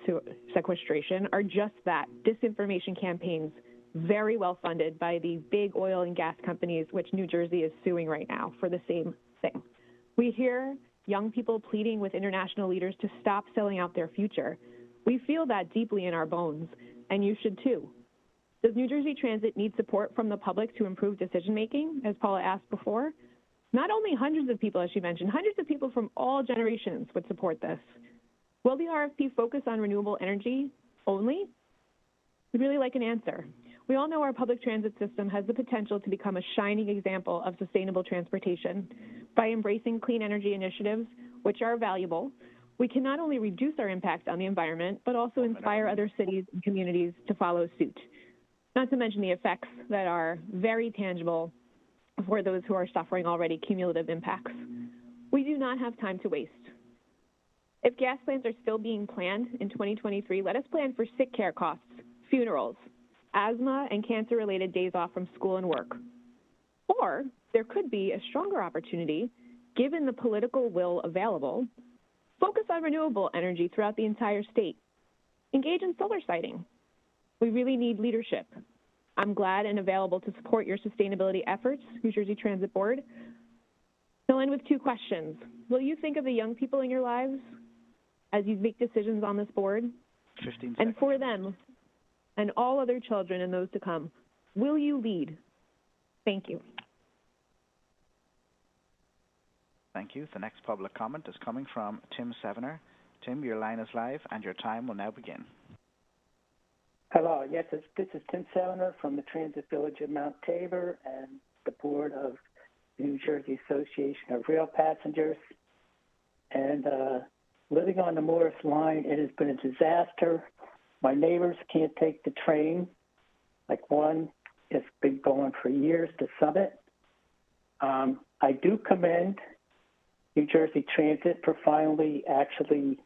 sequestration, are just that, disinformation campaigns very well funded by the big oil and gas companies, which New Jersey is suing right now for the same thing. We hear young people pleading with international leaders to stop selling out their future. We feel that deeply in our bones, and you should too. Does New Jersey Transit need support from the public to improve decision-making, as Paula asked before? Not only hundreds of people, as she mentioned, hundreds of people from all generations would support this. Will the RFP focus on renewable energy only? We'd really like an answer. We all know our public transit system has the potential to become a shining example of sustainable transportation. By embracing clean energy initiatives, which are valuable, we can not only reduce our impact on the environment, but also inspire other cities and communities to follow suit. Not to mention the effects that are very tangible for those who are suffering already cumulative impacts. We do not have time to waste. If gas plants are still being planned in 2023, let us plan for sick care costs, funerals, asthma, and cancer-related days off from school and work. Or there could be a stronger opportunity, given the political will available, focus on renewable energy throughout the entire state. Engage in solar siting. We really need leadership. I'm glad and available to support your sustainability efforts, New Jersey Transit Board. I'll end with two questions. Will you think of the young people in your lives as you make decisions on this board? 15 seconds. And for them and all other children and those to come, will you lead? Thank you. Thank you. The next public comment is coming from Tim Sevener. Tim, your line is live and your time will now begin. Hello, yes, this is Tim Sevener from the Transit Village of Mount Tabor and the board of the New Jersey Association of Rail Passengers. And living on the Morris Line, it has been a disaster. My neighbors can't take the train. Like one has been going for years to Summit. I do commend New Jersey Transit for finally actually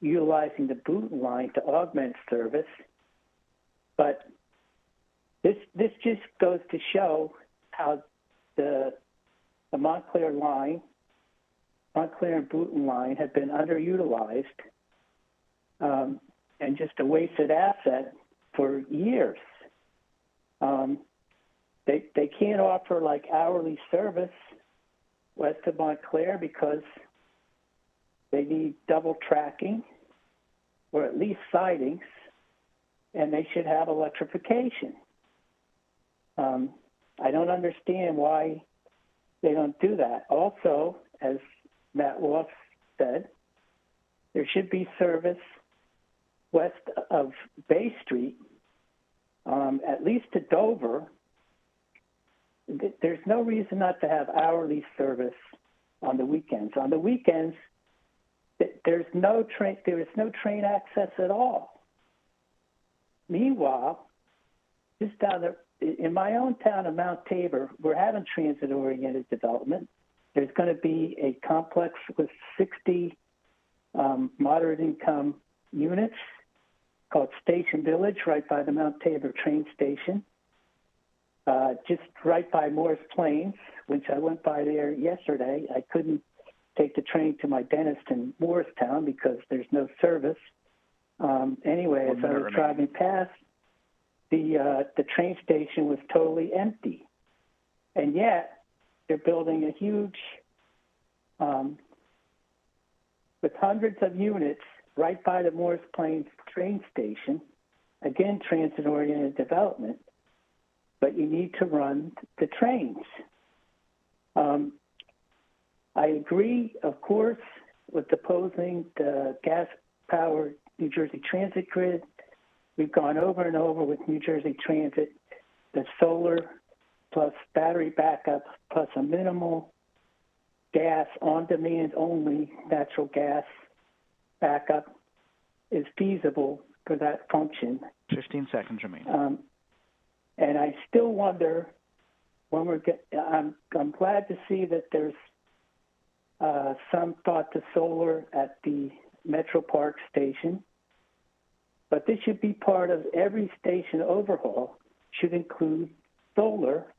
utilizing the Boonton line to augment service. But this just goes to show how the Montclair line, Montclair and Boonton line have been underutilized and just a wasted asset for years. They can't offer like hourly service west of Montclair because they need double tracking or at least sidings, and they should have electrification. I don't understand why they don't do that. Also, as Matt Wolf said, there should be service west of Bay Street, at least to Dover. There's no reason not to have hourly service on the weekends. On the weekends, there is no train access at all. Meanwhile, just down there, in my own town of Mount Tabor, we're having transit-oriented development. There's going to be a complex with 60 moderate-income units called Station Village, right by the Mount Tabor train station, just right by Morris Plains, which I went by there yesterday. I couldn't take the train to my dentist in Morristown because there's no service. Anyway, as I was driving past, the train station was totally empty. And yet, they're building a huge, with hundreds of units right by the Morris Plains train station, again, transit-oriented development, but you need to run the trains. I agree, of course, with opposing the gas-powered New Jersey Transit grid. We've gone over and over with New Jersey Transit, the solar plus battery backup plus a minimal gas on-demand only natural gas backup is feasible for that function. 15 seconds remaining. And I still wonder when I'm glad to see that there's some thought to solar at the Metro Park station, but this should be part of every station overhaul, should include solar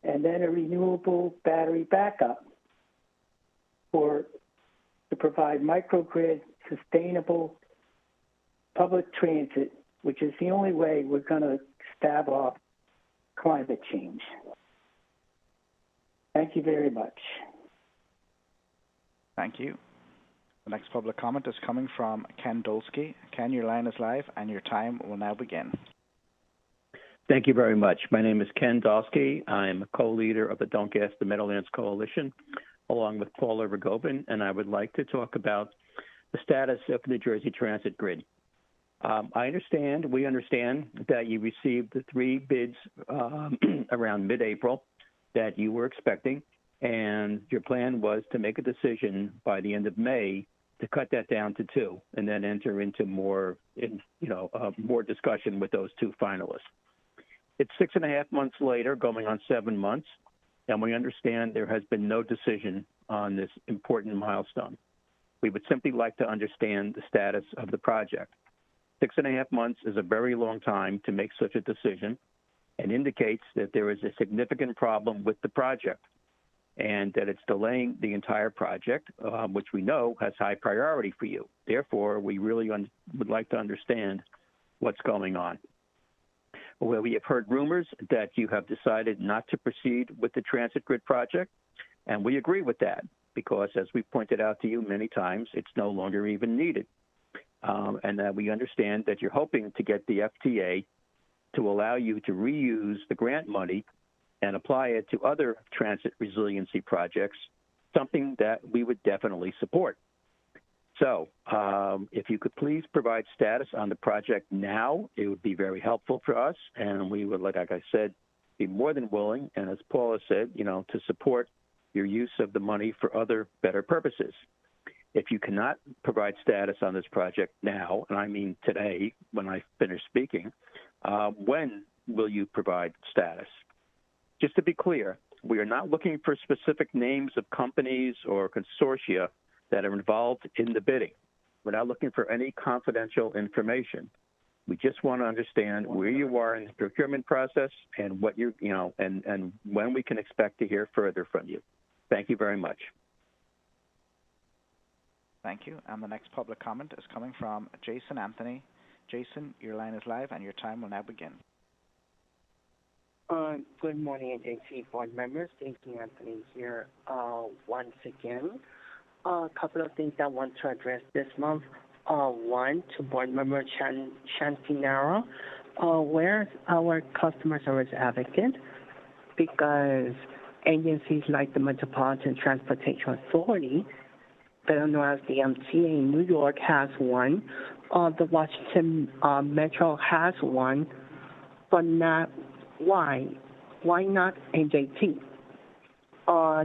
and then a renewable battery backup to provide microgrid sustainable public transit, which is the only way we're going to stave off climate change. Thank you very much. Thank you. The next public comment is coming from Ken Dolsky. Ken, your line is live and your time will now begin. Thank you very much. My name is Ken Dolsky. I'm a co-leader of the Don't Gas the Meadowlands Coalition, along with Paula Rogobin, and I would like to talk about the status of the New Jersey Transit Grid. We understand that you received the 3 bids around mid-April that you were expecting, and your plan was to make a decision by the end of May to cut that down to 2, and then enter into more discussion with those 2 finalists. It's 6.5 months later, going on 7 months, and we understand there has been no decision on this important milestone. We would simply like to understand the status of the project. 6.5 months is a very long time to make such a decision, and indicates that there is a significant problem with the project, and that it's delaying the entire project, which we know has high priority for you. Therefore, we really would like to understand what's going on. Well, we have heard rumors that you have decided not to proceed with the transit grid project, and we agree with that because, as we pointed out to you many times, it's no longer even needed. And that we understand that you're hoping to get the FTA to allow you to reuse the grant money and apply it to other transit resiliency projects, something that we would definitely support. So if you could please provide status on the project now, it would be very helpful for us, and we would, like I said, be more than willing, and as Paula said, to support your use of the money for other better purposes. If you cannot provide status on this project now, and I mean today when I finish speaking, when will you provide status? Just to be clear, we are not looking for specific names of companies or consortia that are involved in the bidding. We're not looking for any confidential information. We just want to understand where you are in the procurement process and what and when we can expect to hear further from you. Thank you very much. Thank you. And the next public comment is coming from Jason Anthony. Jason, your line is live and your time will now begin. Good morning, NJC board members. Jason Anthony here once again. A couple of things I want to address this month. One, to board member Shantinara, where's our customer service advocate? Because agencies like the Metropolitan Transportation Authority, better known as the MTA in New York, has one. The Washington Metro has one, but not why? Why not NJT?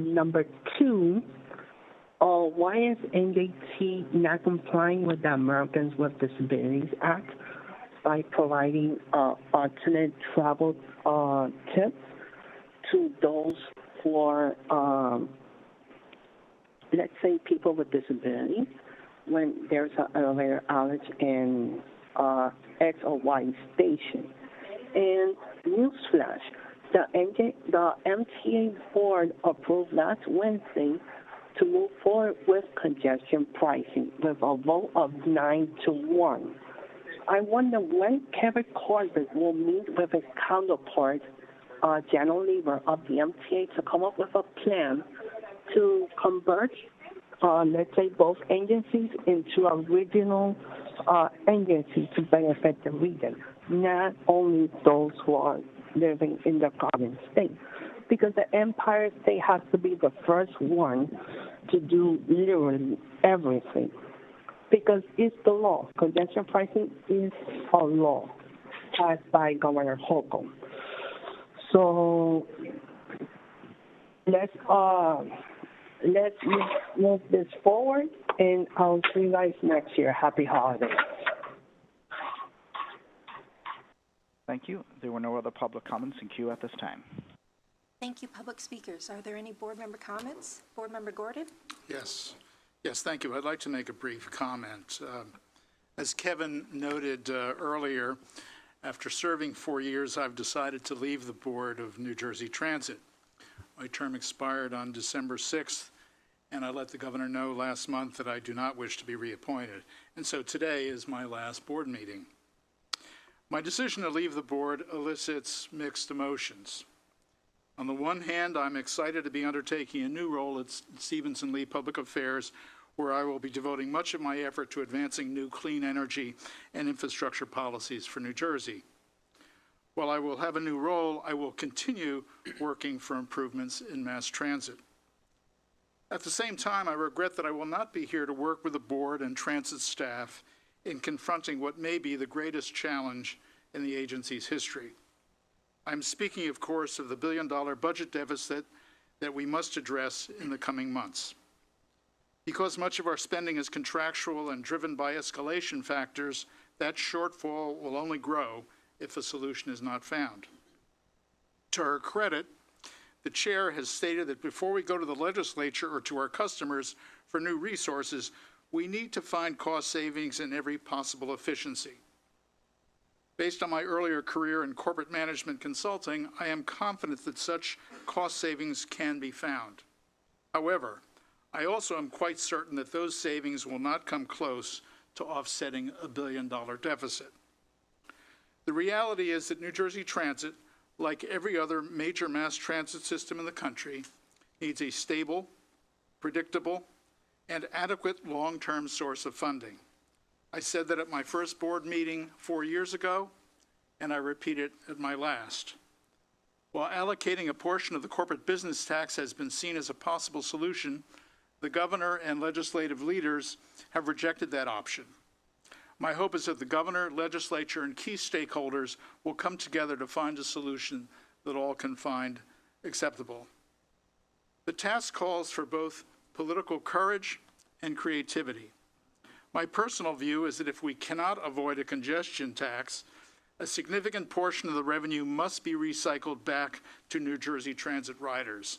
Number 2, why is NJT not complying with the Americans with Disabilities Act by providing alternate travel tips to those for, let's say, people with disabilities when there's an elevator outage in X or Y station? And newsflash, the MTA board approved last Wednesday to move forward with congestion pricing with a vote of 9-1. I wonder when Kevin Corbett will meet with his counterpart, General Lieber of the MTA, to come up with a plan to convert, let's say, both agencies into a regional agency to benefit the region, not only those who are living in the Garden State. Because the Empire State has to be the first one to do literally everything. Because it's the law. Congestion pricing is a law passed by Governor Holcomb. So let's move this forward, and I'll see you guys next year. Happy holidays. Thank you. There were no other public comments in queue at this time. Thank you, public speakers. Are there any board member comments? Board member Gordon? Yes, thank you. I'd like to make a brief comment. As Kevin noted earlier, after serving 4 years, I've decided to leave the board of New Jersey Transit. My term expired on December 6th, and I let the governor know last month that I do not wish to be reappointed. And so today is my last board meeting. My decision to leave the board elicits mixed emotions. On the one hand, I'm excited to be undertaking a new role at Stevenson Lee Public Affairs, where I will be devoting much of my effort to advancing new clean energy and infrastructure policies for New Jersey. While I will have a new role, I will continue working for improvements in mass transit. At the same time, I regret that I will not be here to work with the board and transit staff in confronting what may be the greatest challenge in the agency's history. I'm speaking, of course, of the billion-dollar budget deficit that we must address in the coming months. Because much of our spending is contractual and driven by escalation factors, that shortfall will only grow if a solution is not found. To her credit, the chair has stated that before we go to the legislature or to our customers for new resources, we need to find cost savings in every possible efficiency. Based on my earlier career in corporate management consulting, I am confident that such cost savings can be found. However, I also am quite certain that those savings will not come close to offsetting a billion-dollar deficit. The reality is that New Jersey Transit, like every other major mass transit system in the country, needs a stable, predictable, and adequate long-term source of funding. I said that at my first board meeting 4 years ago, and I repeat it at my last. While allocating a portion of the corporate business tax has been seen as a possible solution, the governor and legislative leaders have rejected that option. My hope is that the governor, legislature, and key stakeholders will come together to find a solution that all can find acceptable. The task calls for both political courage and creativity. My personal view is that if we cannot avoid a congestion tax, a significant portion of the revenue must be recycled back to New Jersey Transit riders.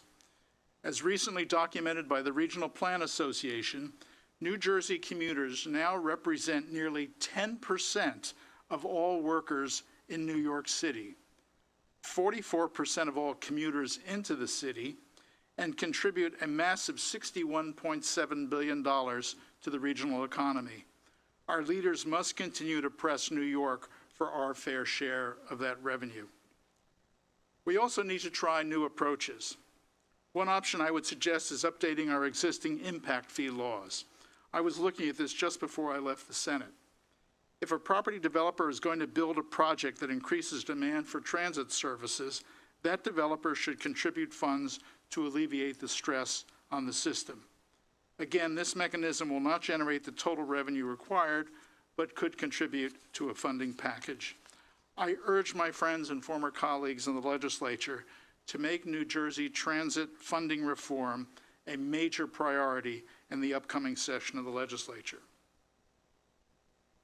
As recently documented by the Regional Plan Association, New Jersey commuters now represent nearly 10% of all workers in New York City, 44% of all commuters into the city, and contribute a massive $61.7 billion to the regional economy. Our leaders must continue to press New York for our fair share of that revenue. We also need to try new approaches. One option I would suggest is updating our existing impact fee laws. I was looking at this just before I left the Senate. If a property developer is going to build a project that increases demand for transit services, that developer should contribute funds to alleviate the stress on the system. Again, this mechanism will not generate the total revenue required, but could contribute to a funding package. I urge my friends and former colleagues in the legislature to make New Jersey transit funding reform a major priority in the upcoming session of the legislature.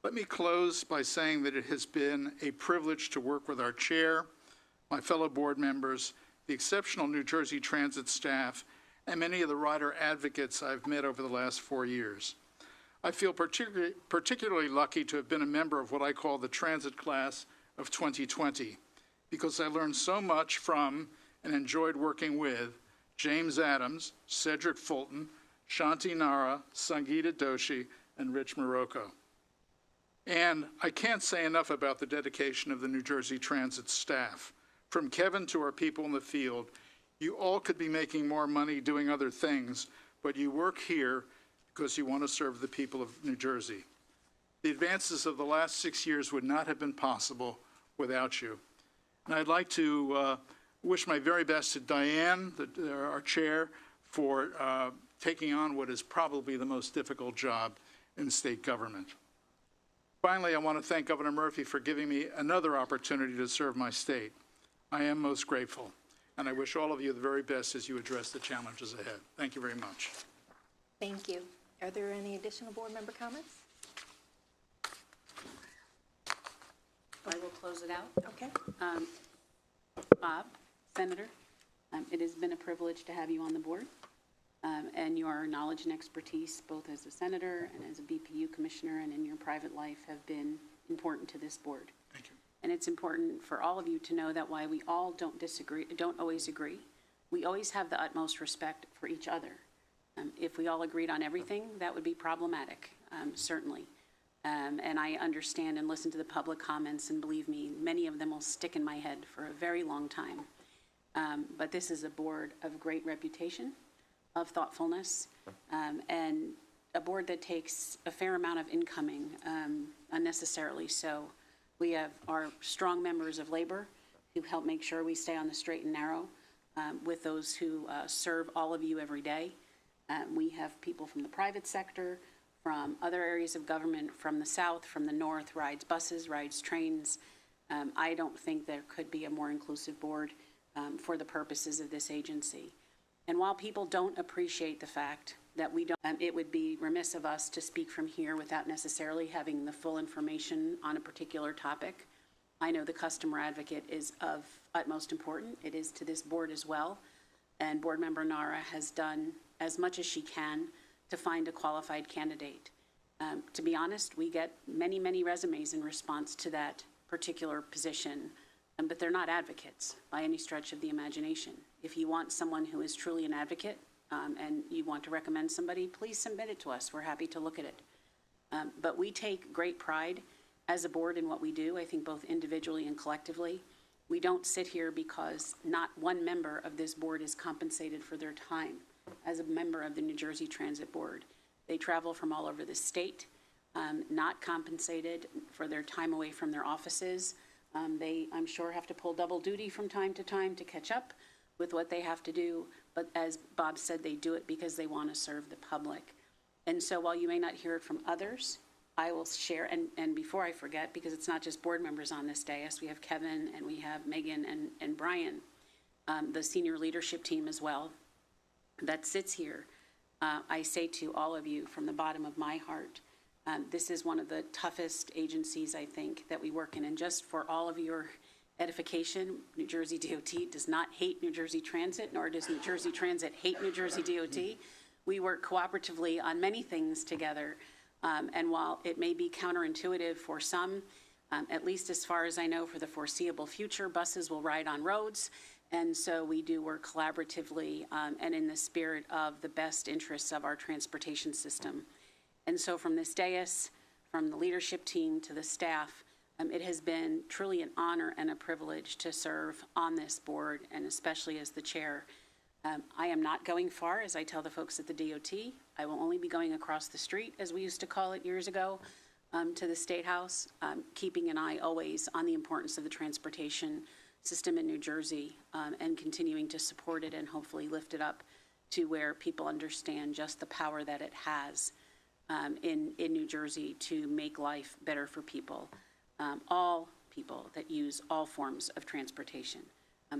Let me close by saying that it has been a privilege to work with our chair, my fellow board members, the exceptional New Jersey Transit staff, and many of the rider advocates I've met over the last 4 years. I feel particularly lucky to have been a member of what I call the transit class of 2020, because I learned so much from and enjoyed working with James Adams, Cedric Fulton, Shanti Nara, Sangeeta Doshi, and Rich Morocco. And I can't say enough about the dedication of the New Jersey Transit staff. From Kevin to our people in the field, you all could be making more money doing other things, but you work here because you want to serve the people of New Jersey. The advances of the last 6 years would not have been possible without you. And I'd like to wish my very best to Diane, our chair, for taking on what is probably the most difficult job in state government. Finally, I want to thank Governor Murphy for giving me another opportunity to serve my state. I am most grateful, and I wish all of you the very best as you address the challenges ahead. Thank you very much. Thank you. Are there any additional board member comments? I will close it out. Okay. Bob, Senator, it has been a privilege to have you on the board, and your knowledge and expertise, both as a senator and as a BPU commissioner and in your private life, have been important to this board. Thank you. And it's important for all of you to know that while we all don't always agree, we always have the utmost respect for each other. If we all agreed on everything, that would be problematic, certainly. And I understand and listen to the public comments, and believe me, many of them will stick in my head for a very long time. But this is a board of great reputation, of thoughtfulness, and a board that takes a fair amount of incoming, unnecessarily so. We have our strong members of labor who help make sure we stay on the straight and narrow with those who serve all of you every day. We have people from the private sector, from other areas of government, from the south, from the north, rides buses, rides trains. I don't think there could be a more inclusive board for the purposes of this agency. And while people don't appreciate the fact that we don't, it would be remiss of us to speak from here without necessarily having the full information on a particular topic. I know the customer advocate is of utmost importance. It is to this board as well. And board member Nara has done as much as she can to find a qualified candidate. To be honest, we get many, many resumes in response to that particular position, but they're not advocates by any stretch of the imagination. If you want someone who is truly an advocate and you want to recommend somebody, please submit it to us. We're happy to look at it. But we take great pride as a board in what we do, I think both individually and collectively. We don't sit here because not one member of this board is compensated for their time as a member of the New Jersey Transit Board. They travel from all over the state, not compensated for their time away from their offices. They, I'm sure, have to pull double duty from time to time to catch up with what they have to do. But as Bob said, they do it because they want to serve the public. And so while you may not hear it from others, I will share, and before I forget, because it's not just board members on this dais, we have Kevin and we have Megan and Brian, the senior leadership team as well, that sits here. I say to all of you from the bottom of my heart, this is one of the toughest agencies, I think, that we work in. And just for all of your edification, New Jersey DOT does not hate New Jersey Transit, nor does New Jersey Transit hate New Jersey DOT. We work cooperatively on many things together. And while it may be counterintuitive for some, at least as far as I know for the foreseeable future, buses will ride on roads. And so we do work collaboratively and in the spirit of the best interests of our transportation system. And so from this dais, from the leadership team to the staff, it has been truly an honor and a privilege to serve on this board, and especially as the chair. I am not going far, as I tell the folks at the DOT. I will only be going across the street, as we used to call it years ago, to the State House, keeping an eye always on the importance of the transportation system in New Jersey and continuing to support it and hopefully lift it up to where people understand just the power that it has in New Jersey to make life better for people, all people that use all forms of transportation.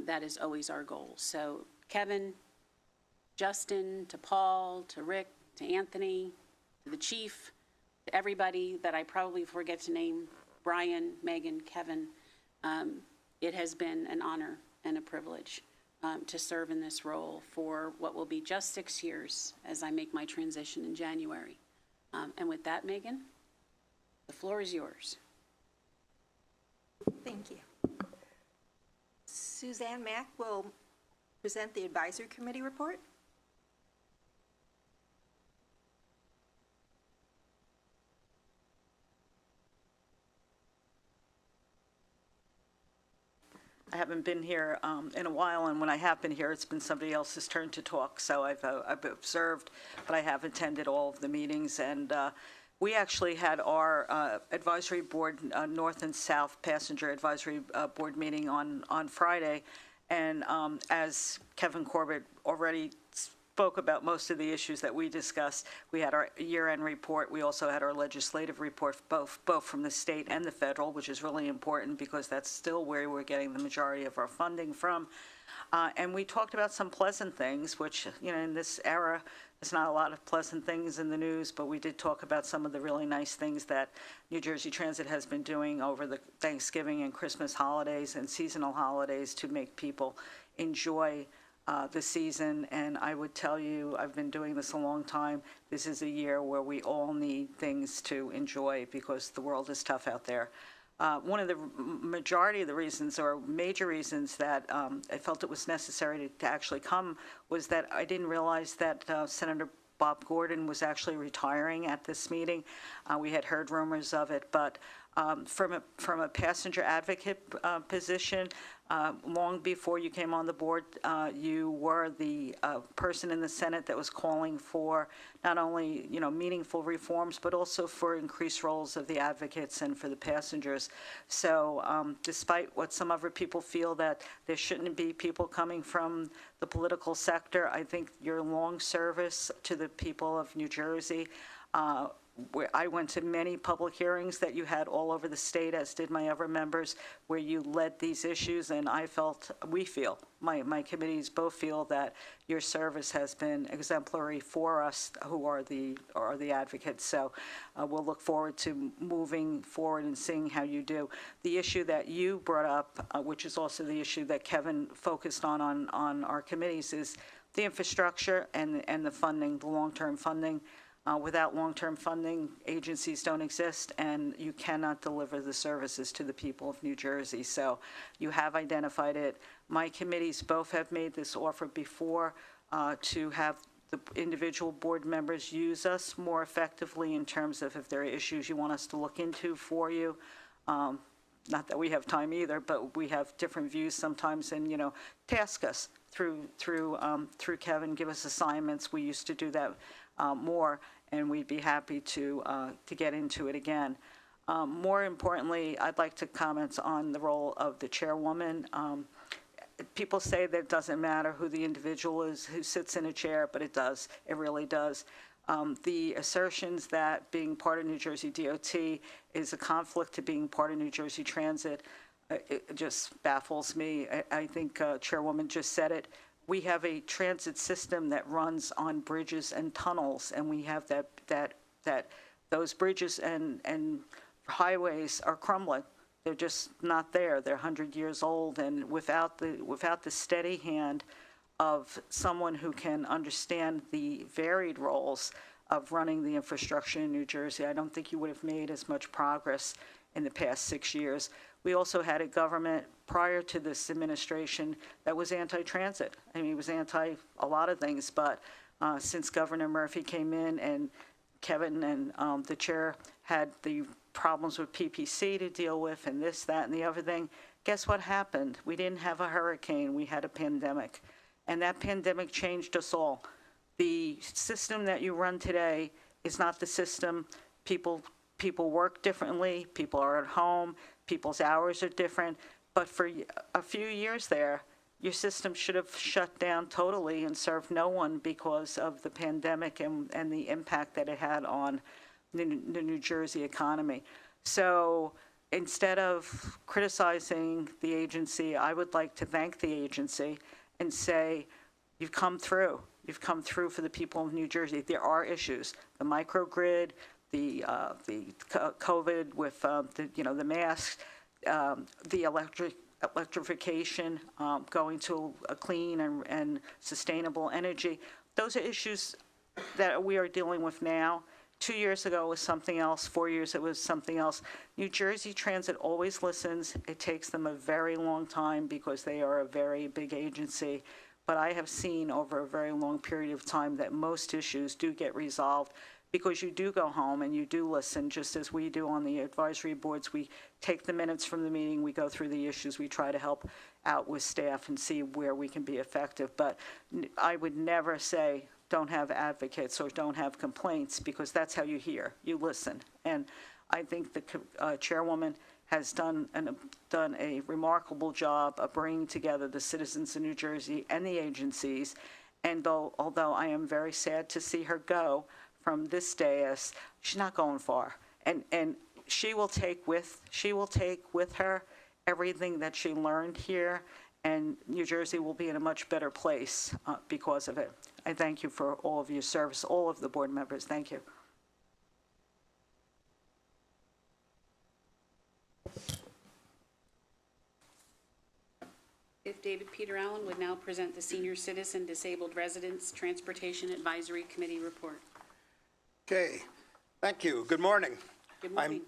That is always our goal. So Kevin, Justin, to Paul, to Rick, to Anthony, to the chief, to everybody that I probably forget to name, Brian, Megan, Kevin, it has been an honor and a privilege to serve in this role for what will be just 6 years as I make my transition in January. And with that, Megan, the floor is yours. Thank you. Suzanne Mack will present the advisory committee report. I haven't been here in a while, and when I have been here, it's been somebody else's turn to talk. So I've observed, but I have attended all of the meetings. And we actually had our advisory board, North and South Passenger Advisory Board meeting on Friday. And as Kevin Corbett already spoke about most of the issues that we discussed, we had our year-end report. We also had our legislative report, both from the state and the federal, which is really important because that's still where we're getting the majority of our funding from. And we talked about some pleasant things, which, you know, in this era, there's not a lot of pleasant things in the news, but we did talk about some of the really nice things that New Jersey Transit has been doing over the Thanksgiving and Christmas holidays and seasonal holidays to make people enjoy the season. And I would tell you, I've been doing this a long time. This is a year where we all need things to enjoy because the world is tough out there. One of the majority of the reasons or major reasons that I felt it was necessary to actually come was that I didn't realize that Senator Bob Gordon was actually retiring at this meeting. We had heard rumors of it, but from a passenger advocate position. Long before you came on the board, you were the person in the Senate that was calling for not only, meaningful reforms, but also for increased roles of the advocates and for the passengers. So despite what some other people feel that there shouldn't be people coming from the political sector, I think your long service to the people of New Jersey, where I went to many public hearings that you had all over the state, as did my other members, where you led these issues, and we feel, my committees both feel that your service has been exemplary for us who are the advocates. So we'll look forward to moving forward and seeing how you do. The issue that you brought up, which is also the issue that Kevin focused on our committees, is the infrastructure and the funding, the long-term funding. Without long-term funding, agencies don't exist, and you cannot deliver the services to the people of New Jersey. So you have identified it. My committees both have made this offer before to have the individual board members use us more effectively in terms of if there are issues you want us to look into for you. Not that we have time either, but we have different views sometimes, and task us through Kevin, give us assignments. We used to do that more, and we'd be happy to get into it again. More importantly, I'd like to comment on the role of the chairwoman. People say that it doesn't matter who the individual is who sits in a chair, but it does. It really does. The assertions that being part of New Jersey DOT is a conflict to being part of New Jersey Transit, it just baffles me. I think Chairwoman just said it. We have a transit system that runs on bridges and tunnels, and we have that those bridges and highways are crumbling. They're just not there. They're 100 years old, and without the steady hand of someone who can understand the varied roles of running the infrastructure in New Jersey, I don't think you would have made as much progress in the past 6 years. We also had a government prior to this administration that was anti-transit. I mean, it was anti a lot of things, but since Governor Murphy came in and Kevin and the chair had the problems with PPC to deal with and this, that, and the other thing, guess what happened? We didn't have a hurricane, we had a pandemic. And that pandemic changed us all. The system that you run today is not the system. People work differently, people are at home, people's hours are different. But for a few years there, your system should have shut down totally and served no one because of the pandemic and the impact that it had on the New Jersey economy. So instead of criticizing the agency, I would like to thank the agency and say, you've come through. You've come through for the people of New Jersey. There are issues. The microgrid, the COVID with the masks, the electrification, going to a clean and sustainable energy. Those are issues that we are dealing with now. 2 years ago it was something else. 4 years it was something else. New Jersey Transit always listens. It takes them a very long time because they are a very big agency. But I have seen over a very long period of time that most issues do get resolved because you do go home and you do listen, just as we do on the advisory boards. We take the minutes from the meeting, we go through the issues, we try to help out with staff and see where we can be effective. But I would never say don't have advocates or don't have complaints, because that's how you hear, you listen. And I think the chairwoman has done a remarkable job of bringing together the citizens of New Jersey and the agencies. And although I am very sad to see her go from this dais, she's not going far. And she will take with her everything that she learned here, and New Jersey will be in a much better place because of it. I thank you for all of your service, all of the board members. Thank you. If David Peter Allen would now present the Senior Citizen Disabled Residents Transportation Advisory Committee report. Okay, thank you. Good morning. Good morning.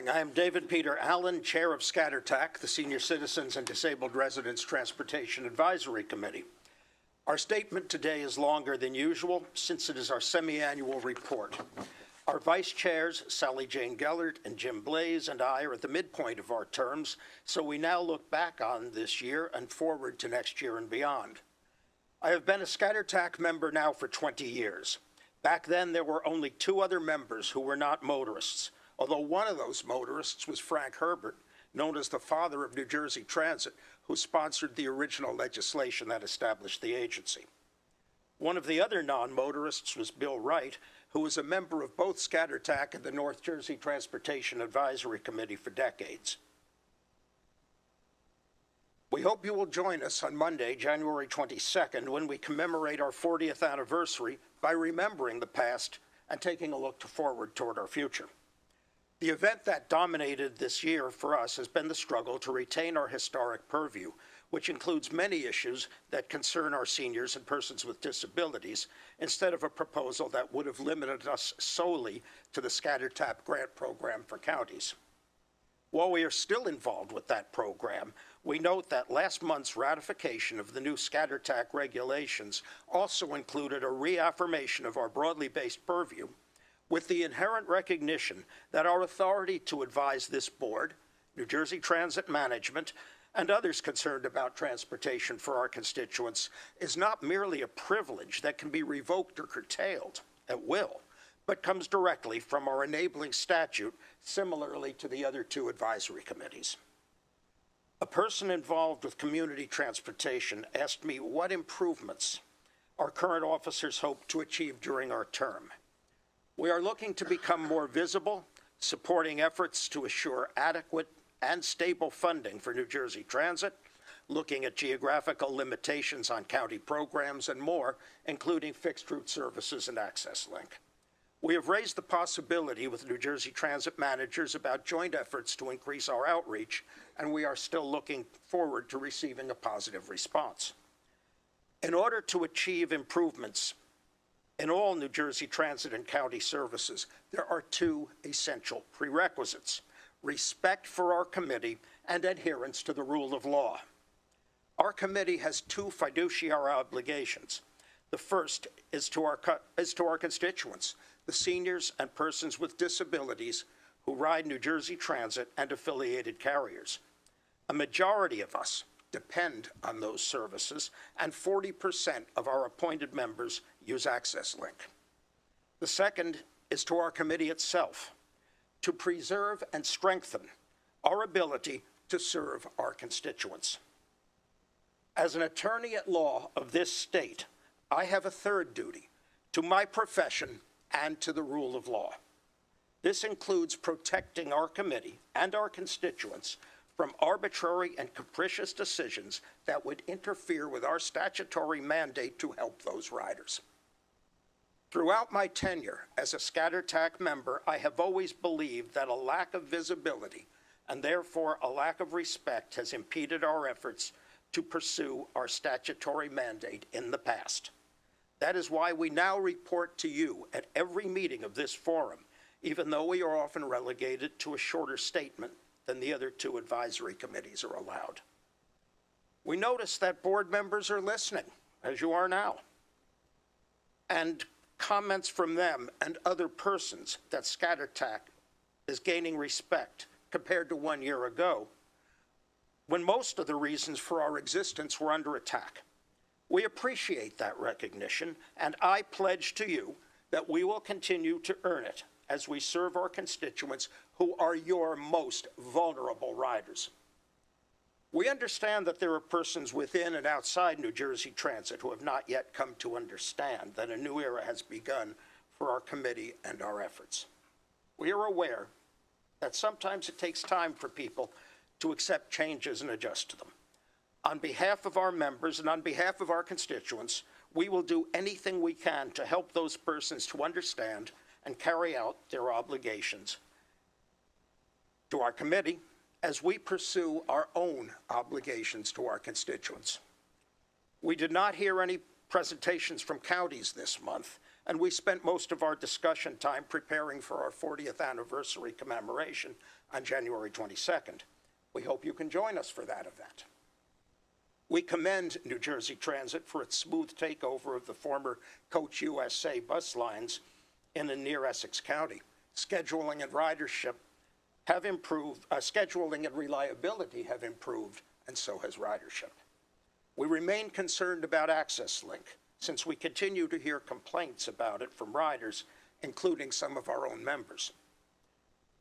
I am David Peter Allen, Chair of ScatterTAC, the Senior Citizens and Disabled Residents Transportation Advisory Committee. Our statement today is longer than usual since it is our semi-annual report. Our vice chairs, Sally Jane Gellert and Jim Blaze, and I are at the midpoint of our terms, so we now look back on this year and forward to next year and beyond. I have been a ScatterTAC member now for 20 years. Back then, there were only 2 other members who were not motorists, although one of those motorists was Frank Herbert, known as the father of New Jersey Transit, who sponsored the original legislation that established the agency. One of the other non-motorists was Bill Wright, who was a member of both ScatterTAC and the North Jersey Transportation Advisory Committee for decades. We hope you will join us on Monday, January 22nd, when we commemorate our 40th anniversary by remembering the past and taking a look forward toward our future. The event that dominated this year for us has been the struggle to retain our historic purview, which includes many issues that concern our seniors and persons with disabilities, instead of a proposal that would have limited us solely to the ScatterTAC grant program for counties. While we are still involved with that program, we note that last month's ratification of the new ScatterTAC regulations also included a reaffirmation of our broadly based purview, with the inherent recognition that our authority to advise this board, New Jersey Transit Management, and others concerned about transportation for our constituents is not merely a privilege that can be revoked or curtailed at will, but comes directly from our enabling statute, similarly to the other 2 advisory committees. A person involved with community transportation asked me what improvements our current officers hope to achieve during our term. We are looking to become more visible, supporting efforts to assure adequate and stable funding for New Jersey Transit, looking at geographical limitations on county programs and more, including fixed route services and Access Link. We have raised the possibility with New Jersey Transit managers about joint efforts to increase our outreach, and we are still looking forward to receiving a positive response. In order to achieve improvements in all New Jersey Transit and county services, there are 2 essential prerequisites: respect for our committee and adherence to the rule of law. Our committee has 2 fiduciary obligations. The first is to our constituents, the seniors and persons with disabilities who ride New Jersey Transit and affiliated carriers. A majority of us depend on those services, and 40% of our appointed members use Access Link. The second is to our committee itself, to preserve and strengthen our ability to serve our constituents. As an attorney at law of this state, I have a third duty: to my profession and to the rule of law. This includes protecting our committee and our constituents from arbitrary and capricious decisions that would interfere with our statutory mandate to help those riders. Throughout my tenure as a ScatterTAC member, I have always believed that a lack of visibility and therefore a lack of respect has impeded our efforts to pursue our statutory mandate in the past. That is why we now report to you at every meeting of this forum, even though we are often relegated to a shorter statement than the other 2 advisory committees are allowed. We notice that board members are listening, as you are now, and comments from them and other persons that ScatterTAC is gaining respect compared to 1 year ago, when most of the reasons for our existence were under attack. We appreciate that recognition, and I pledge to you that we will continue to earn it as we serve our constituents who are your most vulnerable riders. We understand that there are persons within and outside New Jersey Transit who have not yet come to understand that a new era has begun for our committee and our efforts. We are aware that sometimes it takes time for people to accept changes and adjust to them. On behalf of our members and on behalf of our constituents, we will do anything we can to help those persons to understand and carry out their obligations to our committee as we pursue our own obligations to our constituents. We did not hear any presentations from counties this month, and we spent most of our discussion time preparing for our 40th anniversary commemoration on January 22nd. We hope you can join us for that event. We commend New Jersey Transit for its smooth takeover of the former Coach USA bus lines in and near Essex County. Scheduling and ridership have improved, scheduling and reliability have improved, and so has ridership. We remain concerned about Access Link, since we continue to hear complaints about it from riders, including some of our own members.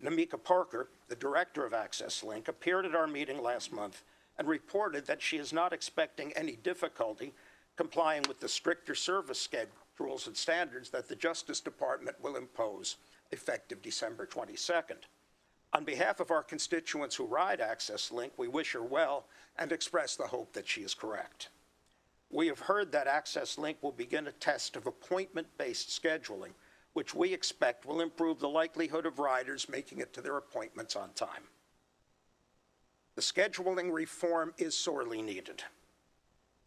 Namika Parker, the director of Access Link, appeared at our meeting last month and reported that she is not expecting any difficulty complying with the stricter service schedules and standards that the Justice Department will impose effective December 22nd. On behalf of our constituents who ride Access Link, we wish her well and express the hope that she is correct. We have heard that Access Link will begin a test of appointment-based scheduling, which we expect will improve the likelihood of riders making it to their appointments on time. The scheduling reform is sorely needed,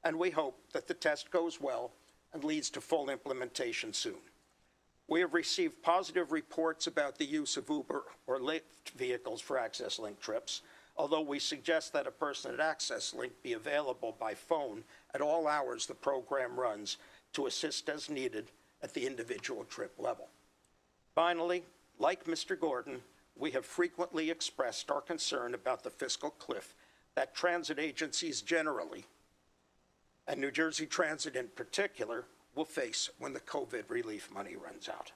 and we hope that the test goes well and leads to full implementation soon. We have received positive reports about the use of Uber or Lyft vehicles for Access Link trips, although we suggest that a person at Access Link be available by phone at all hours the program runs to assist as needed at the individual trip level. Finally, like Mr. Gordon, we have frequently expressed our concern about the fiscal cliff that transit agencies generally, and New Jersey Transit in particular, will face when the COVID relief money runs out.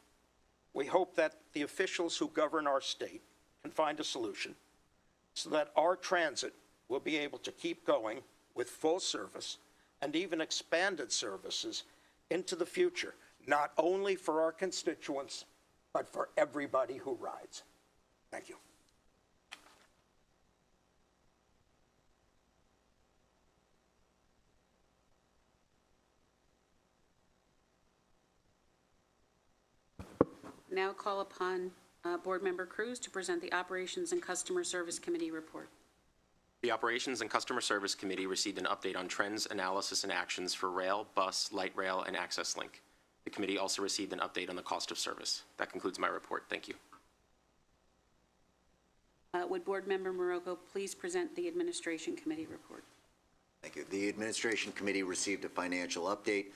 We hope that the officials who govern our state can find a solution so that our transit will be able to keep going with full service and even expanded services into the future, not only for our constituents, but for everybody who rides. Thank you. Now call upon Board Member Cruz to present the Operations and Customer Service Committee report. The Operations and Customer Service Committee received an update on trends, analysis, and actions for rail, bus, light rail, and Access Link. The committee also received an update on the cost of service. That concludes my report. Thank you. Would Board Member Morocco please present the Administration Committee report? Thank you. The Administration Committee received a financial update.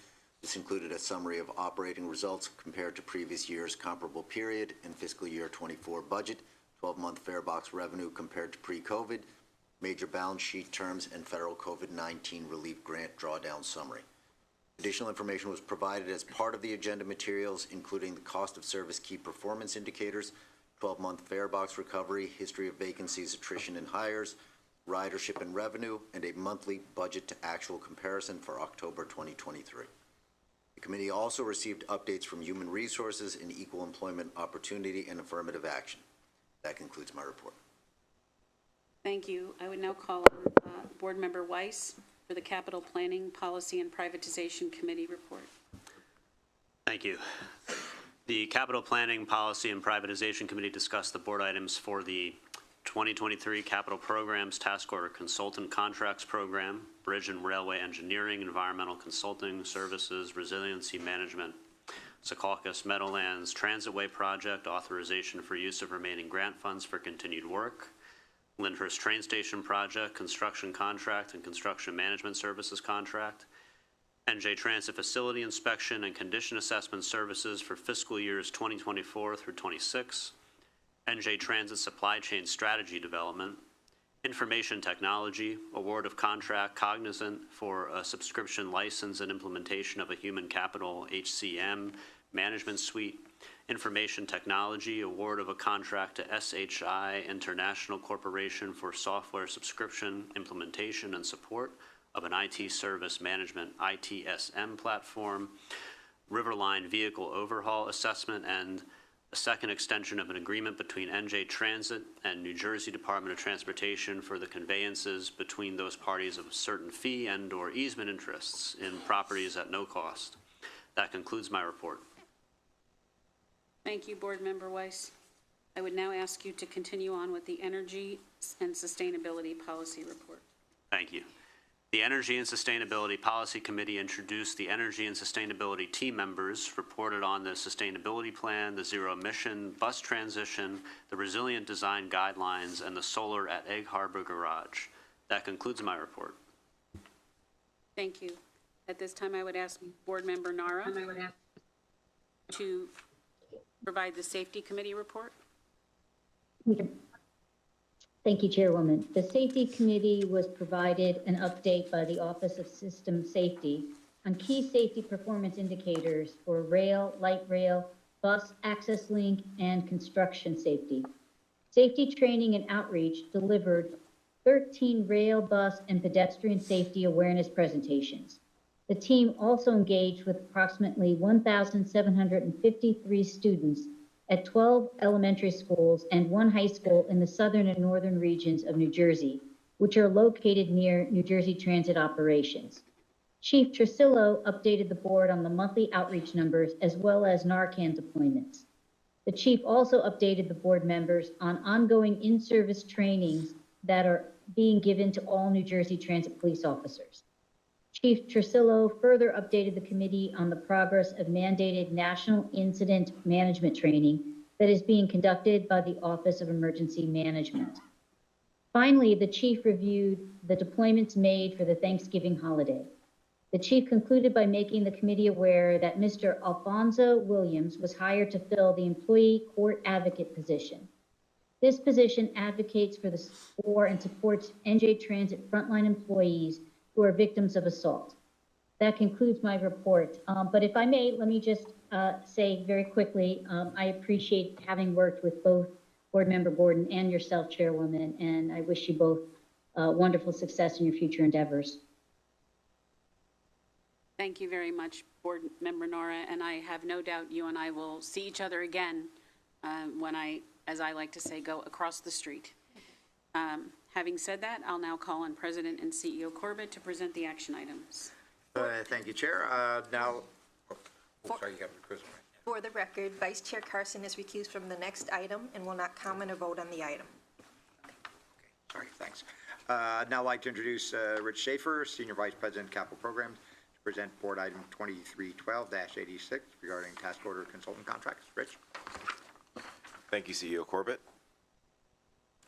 This included a summary of operating results compared to previous year's comparable period and fiscal year 24 budget, 12-month fare box revenue compared to pre-COVID, major balance sheet terms, and federal COVID-19 relief grant drawdown summary. Additional information was provided as part of the agenda materials, including the cost of service key performance indicators, 12-month fare box recovery, history of vacancies, attrition, and hires, ridership and revenue, and a monthly budget to actual comparison for October 2023. The committee also received updates from Human Resources and Equal Employment Opportunity and Affirmative Action. That concludes my report. Thank you. I would now call on Board Member Weiss for the Capital Planning, Policy, and Privatization Committee report. Thank you. The Capital Planning, Policy, and Privatization Committee discussed the board items for the 2023 Capital Programs Task Order Consultant Contracts Program, Bridge and Railway Engineering, Environmental Consulting Services, Resiliency Management, Secaucus Meadowlands Transitway Project, Authorization for Use of Remaining Grant Funds for Continued Work, Lyndhurst Train Station Project, Construction Contract and Construction Management Services Contract, NJ Transit Facility Inspection and Condition Assessment Services for fiscal years 2024 through 26, NJ Transit Supply Chain Strategy Development, Information Technology, Award of Contract Cognizant for a subscription license and implementation of a Human Capital HCM Management Suite, Information Technology, Award of a Contract to SHI International Corporation for software subscription, implementation, and support of an IT Service Management ITSM platform, Riverline Vehicle Overhaul Assessment, and a second extension of an agreement between NJ Transit and New Jersey Department of Transportation for the conveyances between those parties of certain fee and/or easement interests in properties at no cost. That concludes my report. Thank you, Board Member Weiss. I would now ask you to continue on with the Energy and Sustainability Policy report. Thank you. The Energy and Sustainability Policy Committee introduced the Energy and Sustainability team members, reported on the sustainability plan, the zero-emission bus transition, the resilient design guidelines, and the solar at Egg Harbor Garage. That concludes my report. Thank you. At this time, I would ask Board Member Nara to provide the Safety Committee report. Thank you, Chairwoman. The Safety Committee was provided an update by the Office of System Safety on key safety performance indicators for rail, light rail, bus, access link, and construction safety. Safety training and outreach delivered 13 rail, bus, and pedestrian safety awareness presentations. The team also engaged with approximately 1,753 students at 12 elementary schools and 1 high school in the southern and northern regions of New Jersey, which are located near New Jersey Transit operations. Chief Tresillo updated the board on the monthly outreach numbers as well as Narcan deployments. The chief also updated the board members on ongoing in-service trainings that are being given to all New Jersey Transit police officers. Chief Tresillo further updated the committee on the progress of mandated national incident management training that is being conducted by the Office of Emergency Management. Finally, the chief reviewed the deployments made for the Thanksgiving holiday. The chief concluded by making the committee aware that Mr. Alfonso Williams was hired to fill the employee court advocate position. This position advocates for and supports NJ Transit frontline employees who are victims of assault. That concludes my report. But if I may, let me just say very quickly, I appreciate having worked with both Board Member Gordon and yourself, Chairwoman, and I wish you both wonderful success in your future endeavors. Thank you very much, Board Member Nora, and I have no doubt you and I will see each other again when I, as I like to say, go across the street. Having said that, I'll now call on President and CEO Corbett to present the action items. Thank you, Chair. Sorry, you got Chris. For the record, Vice Chair Carson is recused from the next item and will not comment or vote on the item. Sorry, thanks. Now I'd like to introduce Rich Schaefer, Senior Vice President, Capital Programs, to present Board Item 2312-86 regarding task order consultant contracts. Rich? Thank you, CEO Corbett.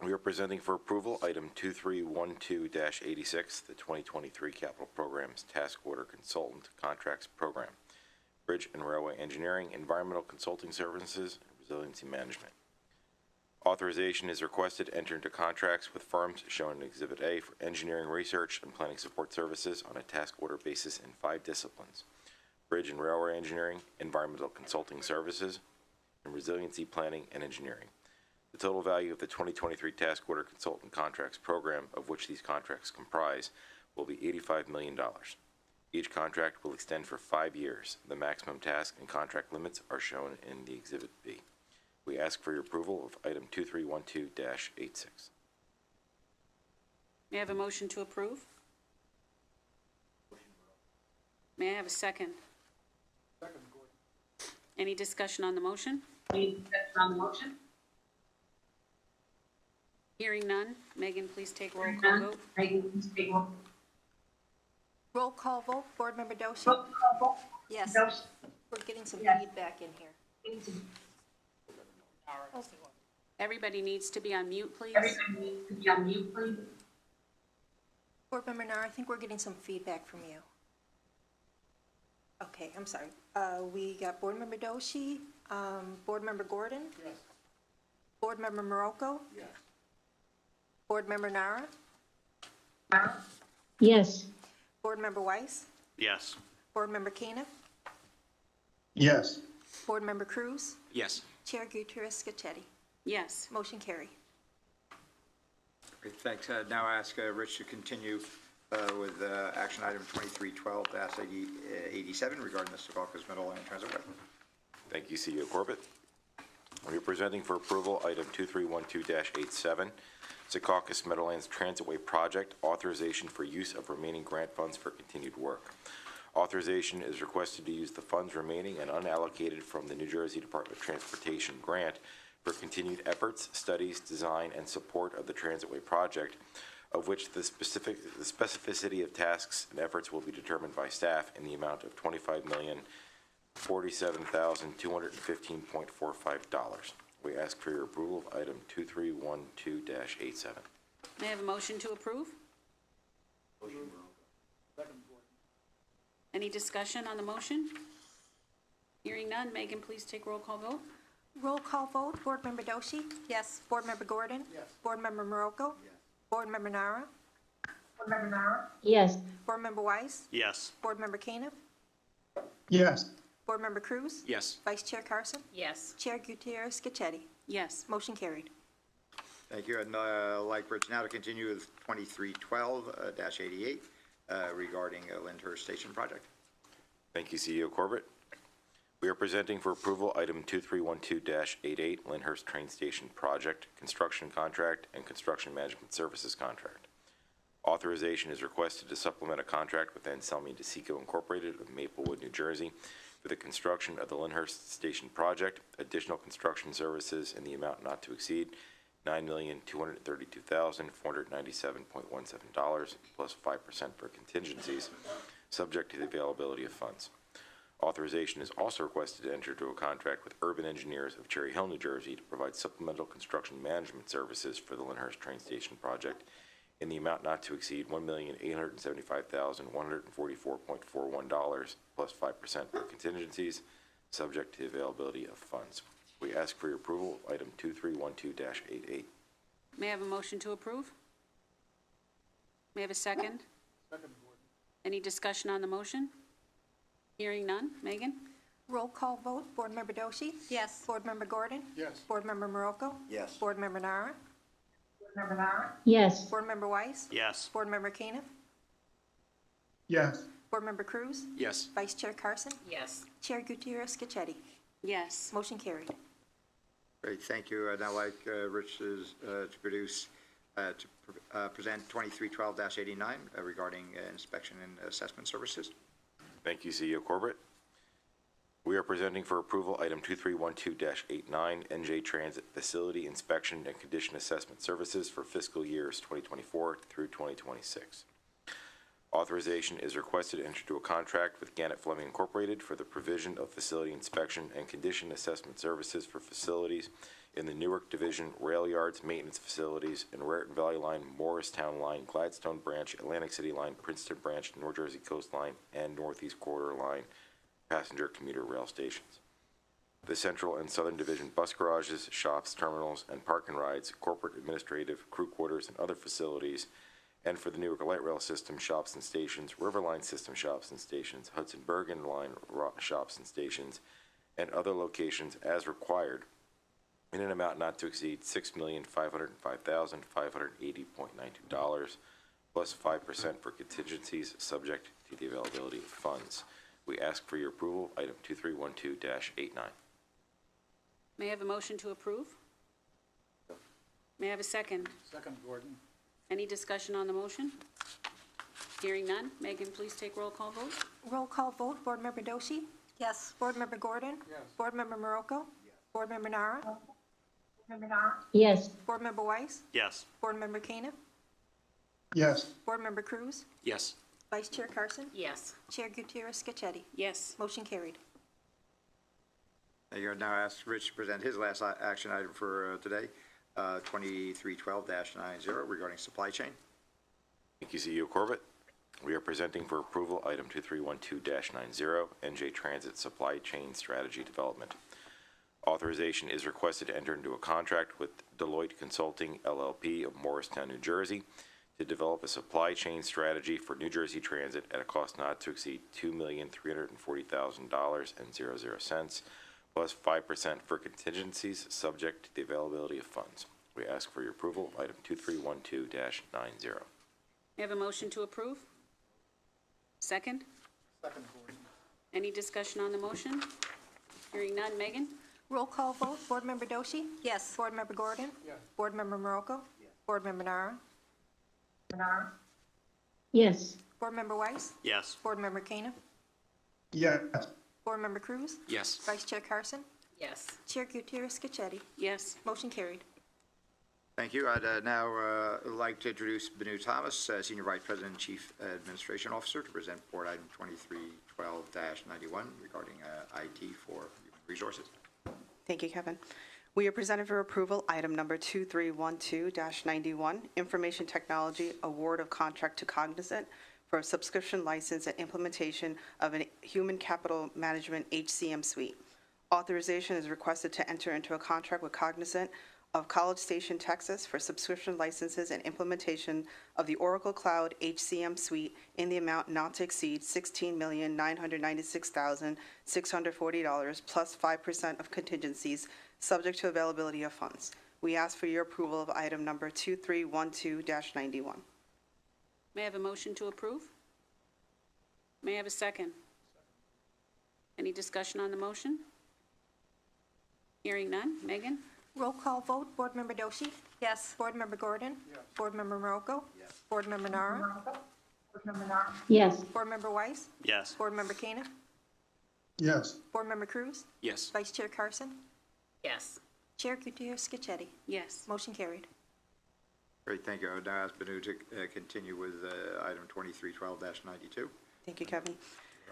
We are presenting for approval item 2312-86, the 2023 Capital Programs Task Order Consultant Contracts Program, Bridge and Railway Engineering, Environmental Consulting Services, and Resiliency Management. Authorization is requested to enter into contracts with firms shown in Exhibit A for engineering research and planning support services on a task order basis in 5 disciplines: Bridge and Railway Engineering, Environmental Consulting Services, and Resiliency Planning and Engineering. The total value of the 2023 Task Order Consultant Contracts Program, of which these contracts comprise, will be $85 million. Each contract will extend for 5 years. The maximum task and contract limits are shown in the Exhibit B. We ask for your approval of item 2312-86. May I have a motion to approve? May I have a second? Second, Gordon. Any discussion on the motion? Hearing none. Megan, please take roll call vote. Roll call vote. Board Member Doshi? Yes. We're getting some feedback in here. Everybody needs to be on mute, please. Board Member Nara, I think we're getting some feedback from you. Okay, I'm sorry. We got Board Member Doshi, Board Member Gordon? Yes. Board Member Morocco? Yes. Board Member Nara? Yes. Board Member Weiss? Yes. Board Member Keenan? Yes. Board Member Cruz? Yes. Chair Gutierrez Scacchetti? Yes. Motion carried. Great, thanks. Now I ask Rich to continue with action item 2312-87 regarding the Secaucus Middle-Land Transit Way. Thank you, CEO Corbett. We are presenting for approval item 2312-87, Secaucus Meadowlands Transitway Project, authorization for use of remaining grant funds for continued work. Authorization is requested to use the funds remaining and unallocated from the New Jersey Department of Transportation grant for continued efforts, studies, design, and support of the Transitway project, of which the specificity of tasks and efforts will be determined by staff in the amount of $25,047,215.45. We ask for your approval of item 2312-87. May I have a motion to approve? Second, Gordon. Any discussion on the motion? Hearing none. Megan, please take roll call vote. Roll call vote. Board Member Doshi? Yes. Board Member Gordon? Yes. Board Member Morocco? Yes. Board Member Nara? Yes. Board Member Weiss? Yes. Board Member Kaniff? Yes. Board Member Cruz? Yes. Vice Chair Carson? Yes. Chair Gutierrez Scacchetti? Yes. Motion carried. Thank you. And I'd like Rich now to continue with 2312-88 regarding Lyndhurst Station project. Thank you, CEO Corbett. We are presenting for approval item 2312-88, Lyndhurst Train Station Project, Construction Contract and Construction Management Services Contract. Authorization is requested to supplement a contract with Anselmi DeSico Incorporated of Maplewood, New Jersey, for the construction of the Lyndhurst Station Project, additional construction services in the amount not to exceed $9,232,497.17 plus 5% for contingencies, subject to the availability of funds. Authorization is also requested to enter into a contract with Urban Engineers of Cherry Hill, New Jersey to provide supplemental construction management services for the Lyndhurst Train Station Project in the amount not to exceed $1,875,144.41 plus 5% for contingencies, subject to the availability of funds. We ask for your approval of item 2312-88. May I have a motion to approve? May I have a second? Second, Gordon. Any discussion on the motion? Hearing none. Megan? Roll call vote. Board Member Doshi? Yes. Board Member Gordon? Yes. Board Member Morocco? Yes. Board Member Nara? Yes. Board Member Weiss? Yes. Board Member Kaniff? Yes. Board Member Cruz? Yes. Vice Chair Carson? Yes. Chair Gutierrez Scacchetti? Yes. Motion carried. Great, thank you. I'd now like Rich to present 2312-89 regarding inspection and assessment services. Thank you, CEO Corbett. We are presenting for approval item 2312-89, NJ Transit Facility Inspection and Condition Assessment Services for fiscal years 2024 through 2026. Authorization is requested to enter into a contract with Gannett Fleming Incorporated for the provision of facility inspection and condition assessment services for facilities in the Newark Division, Rail Yards, Maintenance Facilities, in Raritan Valley Line, Morristown Line, Gladstone Branch, Atlantic City Line, Princeton Branch, North Jersey Coast Line, and Northeast Corridor Line passenger commuter rail stations. The Central and Southern Division bus garages, shops, terminals, and park and rides, corporate administrative, crew quarters, and other facilities, and for the Newark Light Rail System shops and stations, Riverline System shops and stations, Hudson Bergen Line shops and stations, and other locations as required in an amount not to exceed $6,505,580.92 plus 5% for contingencies subject to the availability of funds. We ask for your approval, item 2312-89. May I have a motion to approve? May I have a second? Second, Gordon. Any discussion on the motion? Hearing none. Megan, please take roll call vote. Roll call vote. Board Member Doshi? Yes. Board Member Gordon? Yes. Board Member Morocco? Yes. Board Member Nara? Yes. Board Member Weiss? Yes. Board Member Kaniff? Yes. Board Member Cruz? Yes. Vice Chair Carson? Yes. Chair Gutierrez Scacchetti? Yes. Motion carried. You're now asked Rich to present his last action item for today, 2312-90 regarding supply chain. Thank you, CEO Corbett. We are presenting for approval item 2312-90, NJ Transit Supply Chain Strategy Development. Authorization is requested to enter into a contract with Deloitte Consulting LLP of Morristown, New Jersey, to develop a supply chain strategy for New Jersey Transit at a cost not to exceed $2,340,000.00, plus 5% for contingencies subject to the availability of funds. We ask for your approval of item 2312-90. May I have a motion to approve? Second? Second, Gordon. Any discussion on the motion? Hearing none. Megan? Roll call vote. Board Member Doshi? Yes. Board Member Gordon? Yes. Board Member Morocco? Yes. Board Member Nara? Yes. Board Member Weiss? Yes. Board Member Kaniff? Yes. Board Member Cruz? Yes. Vice Chair Carson? Yes. Chair Gutierrez Scacchetti? Yes. Motion carried. Thank you. I'd now like to introduce Benu Thomas, Senior Vice President and Chief Administration Officer, to present Board Item 2312-91 regarding IT for Human Resources. Thank you, Kevin. We are presented for approval item number 2312-91, Information Technology Award of Contract to Cognizant for a subscription license and implementation of a Human Capital Management HCM suite. Authorization is requested to enter into a contract with Cognizant of College Station, Texas for subscription licenses and implementation of the Oracle Cloud HCM suite in the amount not to exceed $16,996,640 plus 5% of contingencies, subject to availability of funds. We ask for your approval of item number 2312-91. May I have a motion to approve? May I have a second? Any discussion on the motion? Hearing none. Megan? Roll call vote. Board Member Doshi? Yes. Board Member Gordon? Yes. Board Member Marocco? Yes. Board Member Nara? Yes. Board Member Weiss? Yes. Board Member Koenig? Yes. Board Member Cruz? Yes. Vice Chair Carson? Yes. Chair Gutierrez-Scacchetti? Yes. Motion carried. Great, thank you. I would now ask Banu to continue with item 2312-92. Thank you, Kevin.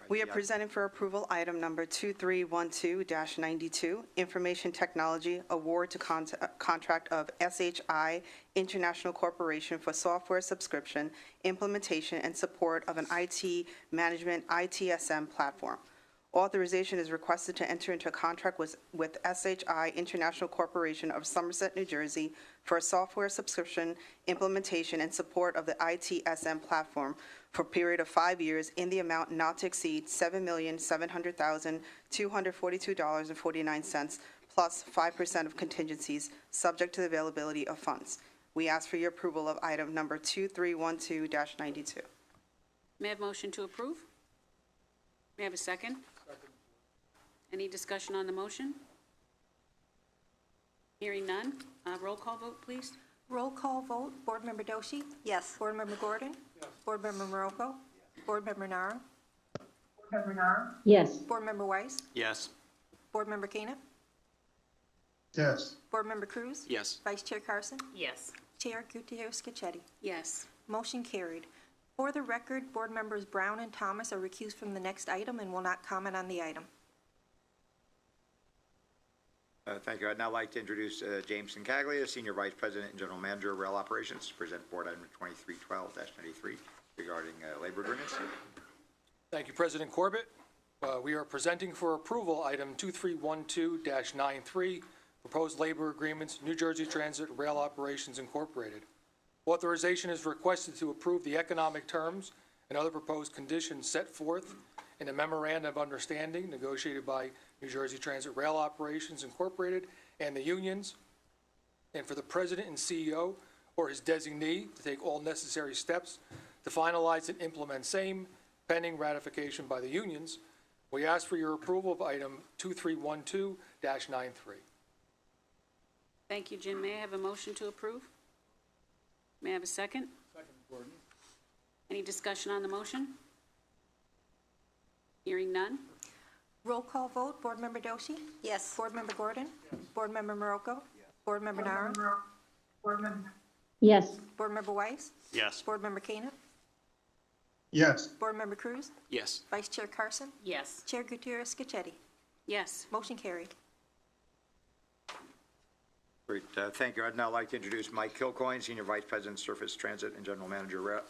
We are presenting for approval item number 2312-92, Information Technology Award to Contract of SHI International Corporation for Software Subscription, Implementation, and Support of an IT Management ITSM platform. Authorization is requested to enter into a contract with SHI International Corporation of Somerset, New Jersey for a software subscription, implementation, and support of the ITSM platform for a period of 5 years in the amount not to exceed $7,700,242.49 plus 5% of contingencies, subject to the availability of funds. We ask for your approval of item number 2312-92. May I have a motion to approve? May I have a second? Any discussion on the motion? Hearing none. Roll call vote, please. Roll call vote. Board Member Doshi? Yes. Board Member Gordon? Yes. Board Member Marocco? Yes. Board Member Nara? Yes. Board Member Weiss? Yes. Board Member Koenig? Yes. Board Member Cruz? Yes. Vice Chair Carson? Yes. Chair Gutierrez-Scacchetti? Yes. Motion carried. For the record, Board Members Brown and Thomas are recused from the next item and will not comment on the item. Thank you. I'd now like to introduce James Sincaglia, Senior Vice President and General Manager of Rail Operations, to present Board Item 2312-93 regarding labor agreements. Thank you, President Corbett. We are presenting for approval item 2312-93, Proposed Labor Agreements, New Jersey Transit Rail Operations Incorporated. Authorization is requested to approve the economic terms and other proposed conditions set forth in a memorandum of understanding negotiated by New Jersey Transit Rail Operations Incorporated and the unions, and for the President and CEO or his designee to take all necessary steps to finalize and implement same, pending ratification by the unions. We ask for your approval of item 2312-93. Thank you, Jim. May I have a motion to approve? May I have a second? Second, Gordon. Any discussion on the motion? Hearing none. Roll call vote. Board Member Doshi? Yes. Board Member Gordon? Yes. Board Member Marocco? Yes. Board Member Nara? Yes. Board Member Weiss? Yes. Board Member Koenig? Yes. Board Member Cruz? Yes. Vice Chair Carson? Yes. Chair Gutierrez-Scacchetti? Yes. Motion carried. Great, thank you. I'd now like to introduce Mike Kilcoyne, Senior Vice President, Surface Transit and General Manager,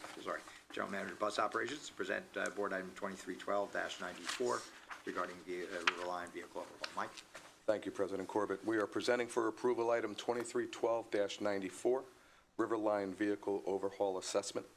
General Manager Bus Operations, to present Board Item 2312-94 regarding the River Line vehicle overhaul. Mike? Thank you, President Corbett. We are presenting for approval item 2312-94, River Line Vehicle Overhaul Assessment.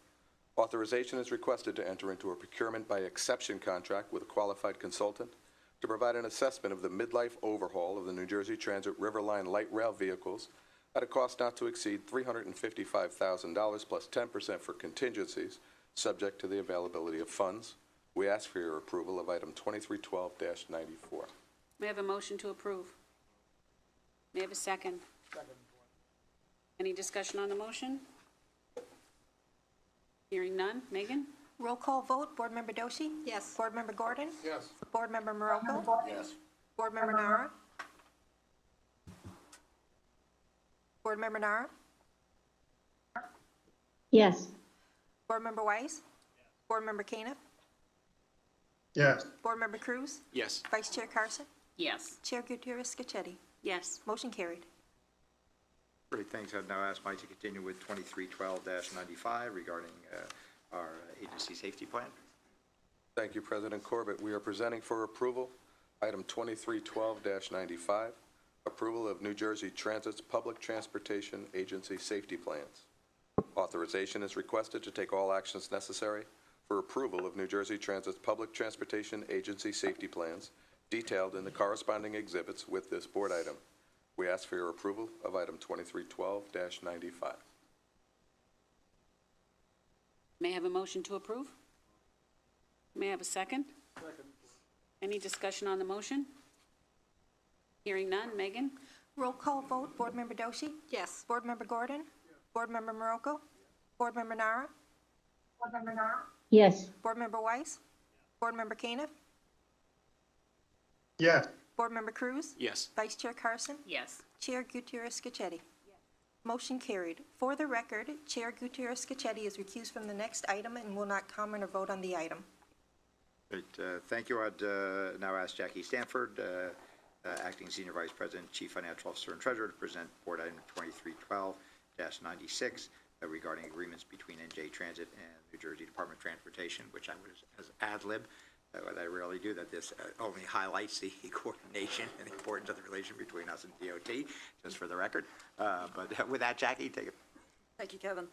Authorization is requested to enter into a procurement by exception contract with a qualified consultant to provide an assessment of the midlife overhaul of the New Jersey Transit River Line light rail vehicles at a cost not to exceed $355,000 plus 10% for contingencies, subject to the availability of funds. We ask for your approval of item 2312-94. May I have a motion to approve? May I have a second? Second. Any discussion on the motion? Hearing none. Megan? Roll call vote. Board Member Doshi? Yes. Board Member Gordon? Yes. Board Member Marocco? Yes. Board Member Nara? Board Member Nara? Yes. Board Member Weiss? Board Member Koenig? Yes. Board Member Cruz? Yes. Vice Chair Carson? Yes. Chair Gutierrez-Scacchetti? Yes. Motion carried. Great, thanks. I'd now ask Mike to continue with 2312-95 regarding our agency safety plan. Thank you, President Corbett. We are presenting for approval Item 2312-95, approval of New Jersey Transit's Public Transportation Agency Safety Plans. Authorization is requested to take all actions necessary for approval of New Jersey Transit's Public Transportation Agency Safety Plans detailed in the corresponding exhibits with this board item. We ask for your approval of item 2312-95. May I have a motion to approve? May I have a second? Second. Any discussion on the motion? Hearing none. Megan? Roll call vote, Board Member Doshi? Yes. Board Member Gordon? Board Member Marocco? Board Member Nara? Board Member Nara? Yes. Board Member Weiss? Board Member Caniff? Yes. Board Member Cruz? Yes. Vice Chair Carson? Yes. Chair Gutierrez-Scacchetti? Motion carried. For the record, Chair Gutierrez-Scacchetti is recused from the next item and will not comment or vote on the item. Great, thank you. I'd now ask Jackie Stanford, Acting Senior Vice President, Chief Financial Officer, and Treasurer, to present Board Item 2312-96 regarding agreements between NJ Transit and New Jersey Department of Transportation, which I would as ad lib, what I rarely do, that this only highlights the coordination and the importance of the relation between us and DOT, just for the record. But with that, Jackie, take it. Thank you, Kevin.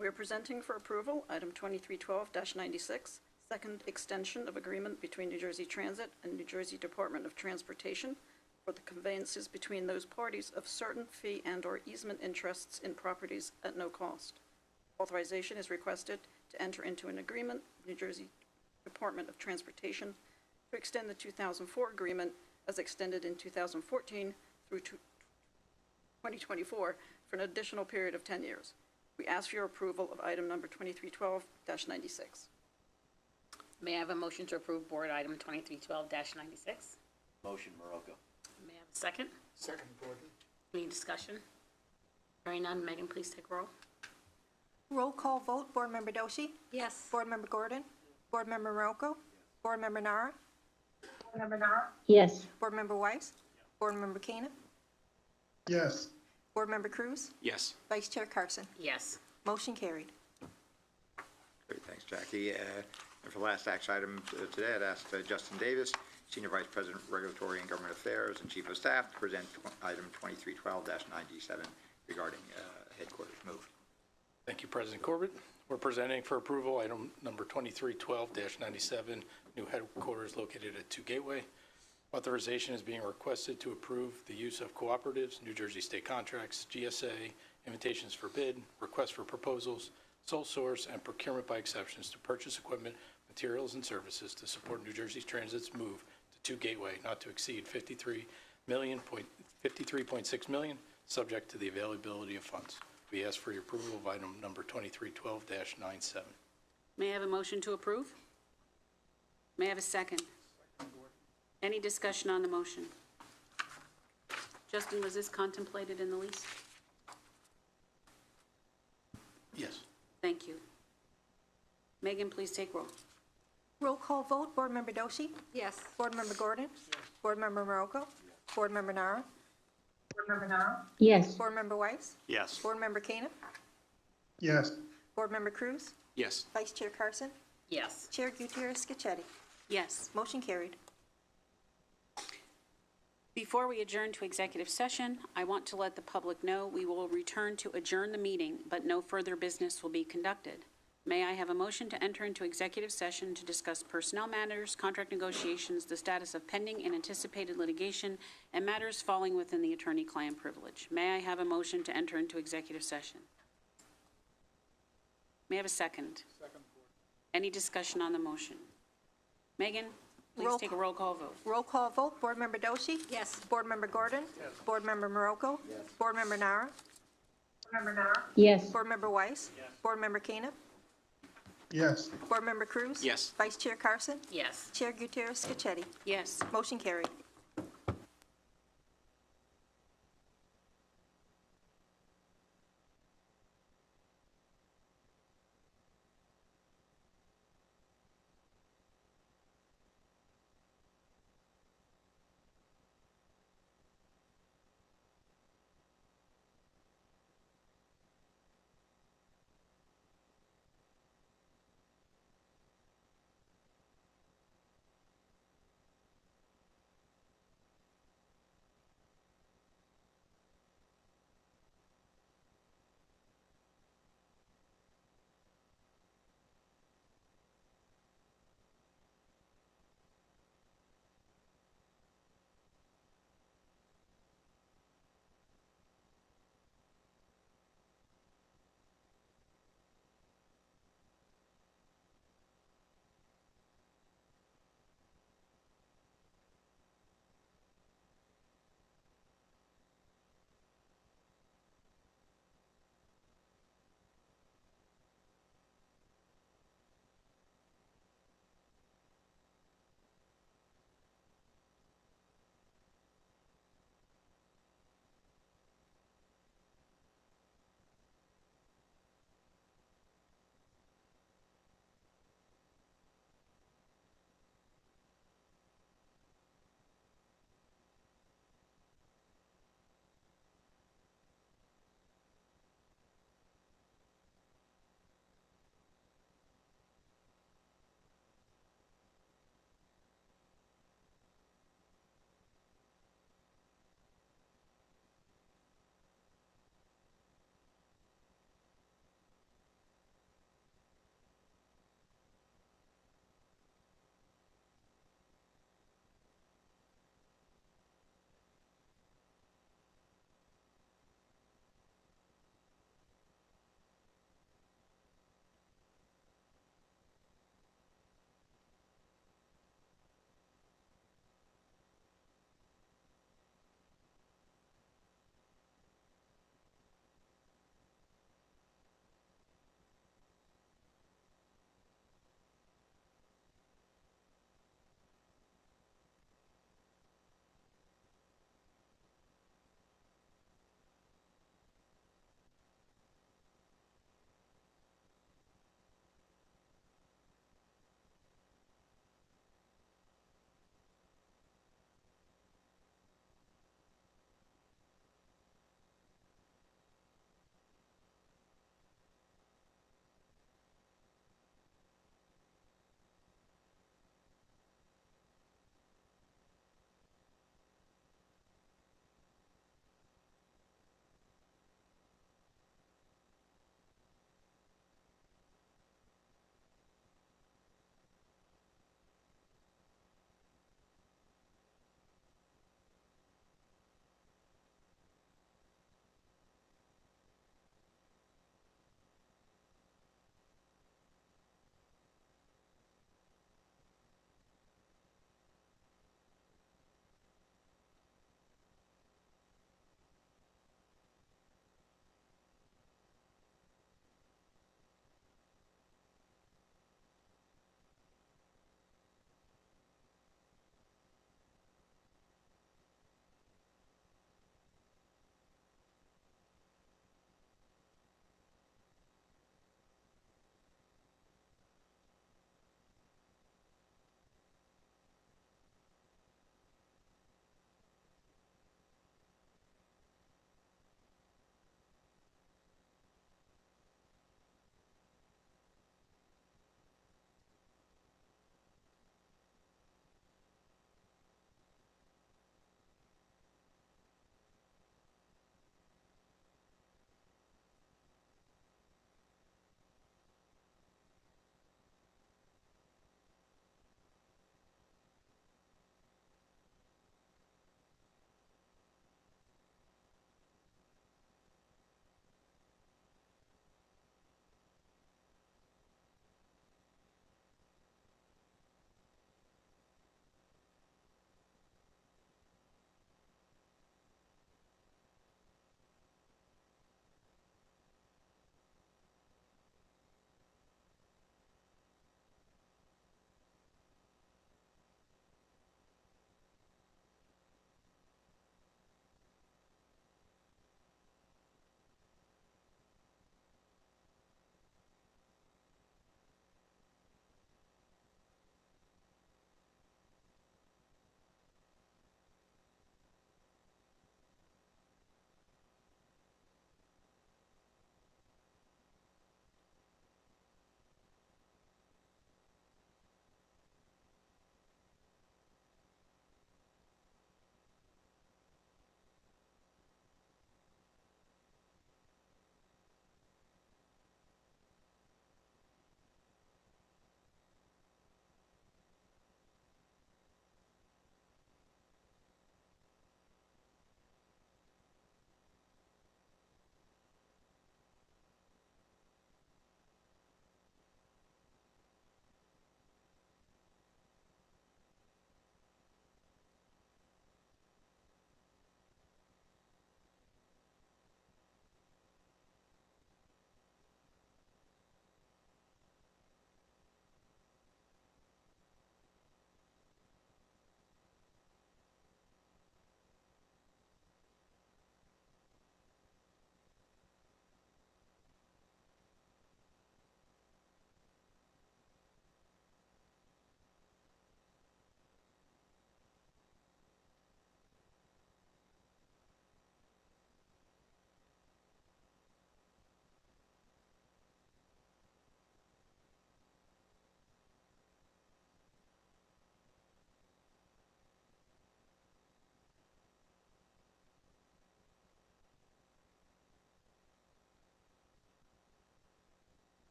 We are presenting for approval item 2312-96, second extension of agreement between New Jersey Transit and New Jersey Department of Transportation for the conveyances between those parties of certain fee and/or easement interests in properties at no cost. Authorization is requested to enter into an agreement with New Jersey Department of Transportation to extend the 2004 agreement as extended in 2014 through 2024 for an additional period of 10 years. We ask for your approval of item number 2312-96. May I have a motion to approve Board Item 2312-96? Motion, Marocco. May I have a second? Second, Gordon. Any discussion? Hearing none. Megan, please take roll. Roll call vote, Board Member Doshi? Yes. Board Member Gordon? Board Member Marocco? Board Member Nara? Board Member Nara? Yes. Board Member Weiss? Board Member Caniff? Yes. Board Member Cruz? Yes. Vice Chair Carson? Yes. Motion carried. Great, thanks, Jackie. And for the last action item today, I'd ask Justin Davis, Senior Vice President, Regulatory and Government Affairs and Chief of Staff, to present item 2312-97 regarding headquarters move. Thank you, President Corbett. We're presenting for approval item number 2312-97, new headquarters located at 2 Gateway. Authorization is being requested to approve the use of cooperatives, New Jersey state contracts, GSA, invitations for bid, requests for proposals, sole source, and procurement by exceptions to purchase equipment, materials, and services to support New Jersey Transit's move to 2 Gateway, not to exceed $53.6 million, subject to the availability of funds. We ask for your approval of item number 2312-97. May I have a motion to approve? May I have a second? Any discussion on the motion? Justin, was this contemplated in the lease? Yes. Thank you. Megan, please take roll. Roll call vote, Board Member Doshi? Yes. Board Member Gordon? Yes. Board Member Marocco? Yes. Board Member Nara? Board Member Nara? Yes. Board Member Weiss? Yes. Board Member Caniff? Yes. Board Member Cruz? Yes. Vice Chair Carson? Yes. Chair Gutierrez-Scacchetti? Yes. Motion carried. Before we adjourn to executive session, I want to let the public know we will return to adjourn the meeting, but no further business will be conducted. May I have a motion to enter into executive session to discuss personnel matters, contract negotiations, the status of pending and anticipated litigation, and matters falling within the attorney-client privilege? May I have a motion to enter into executive session? May I have a second? Second. Any discussion on the motion? Megan, please Roll take a roll call vote. Roll call vote. Board Member Doshi? Yes. Board Member Gordon? Yes. Board Member Marocco? Yes. Board Member Nara? Board Member Nara? Yes. Board Member Weiss? Yes. Board Member Caniff? Yes. Board Member Cruz? Yes. Vice Chair Carson? Yes. Chair Gutierrez-Scacchetti? Yes. Motion carried.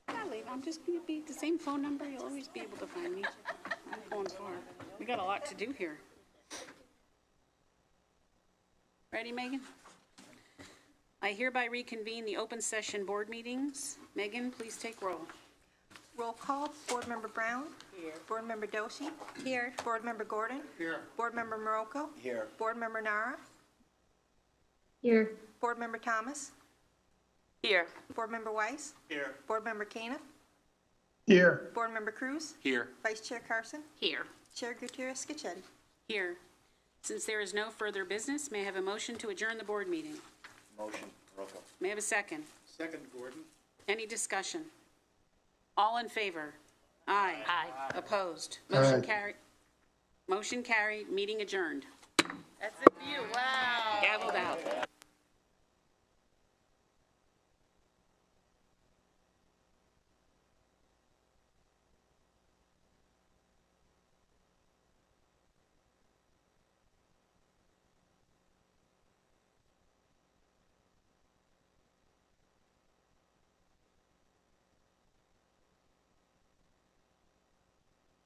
Yeah, leave. I'm just gonna be the same phone number. You'll always be able to find me. I'm going far. We got a lot to do here. Ready, Megan? I hereby reconvene the open session board meetings. Megan, please take roll. Roll call, Board Member Brown. Here. Board Member Doshi. Here. Board Member Gordon. Here. Board Member Maroko. Here. Board Member Nara. Here. Board Member Thomas. Here. Board Member Weiss. Here. Board Member Caniff. Here. Board Member Cruz. Here. Vice Chair Carson. Here. Chair Gutierrez Scacchetti. Here. Since there is no further business, may I have a motion to adjourn the board meeting? Motion. Roll call. May I have a second? Second, Gordon. Any discussion? All in favor? Aye. Aye. Opposed? Aye. Motion carried. Motion carried, meeting adjourned. That's it for you. Wow. Gavelled out.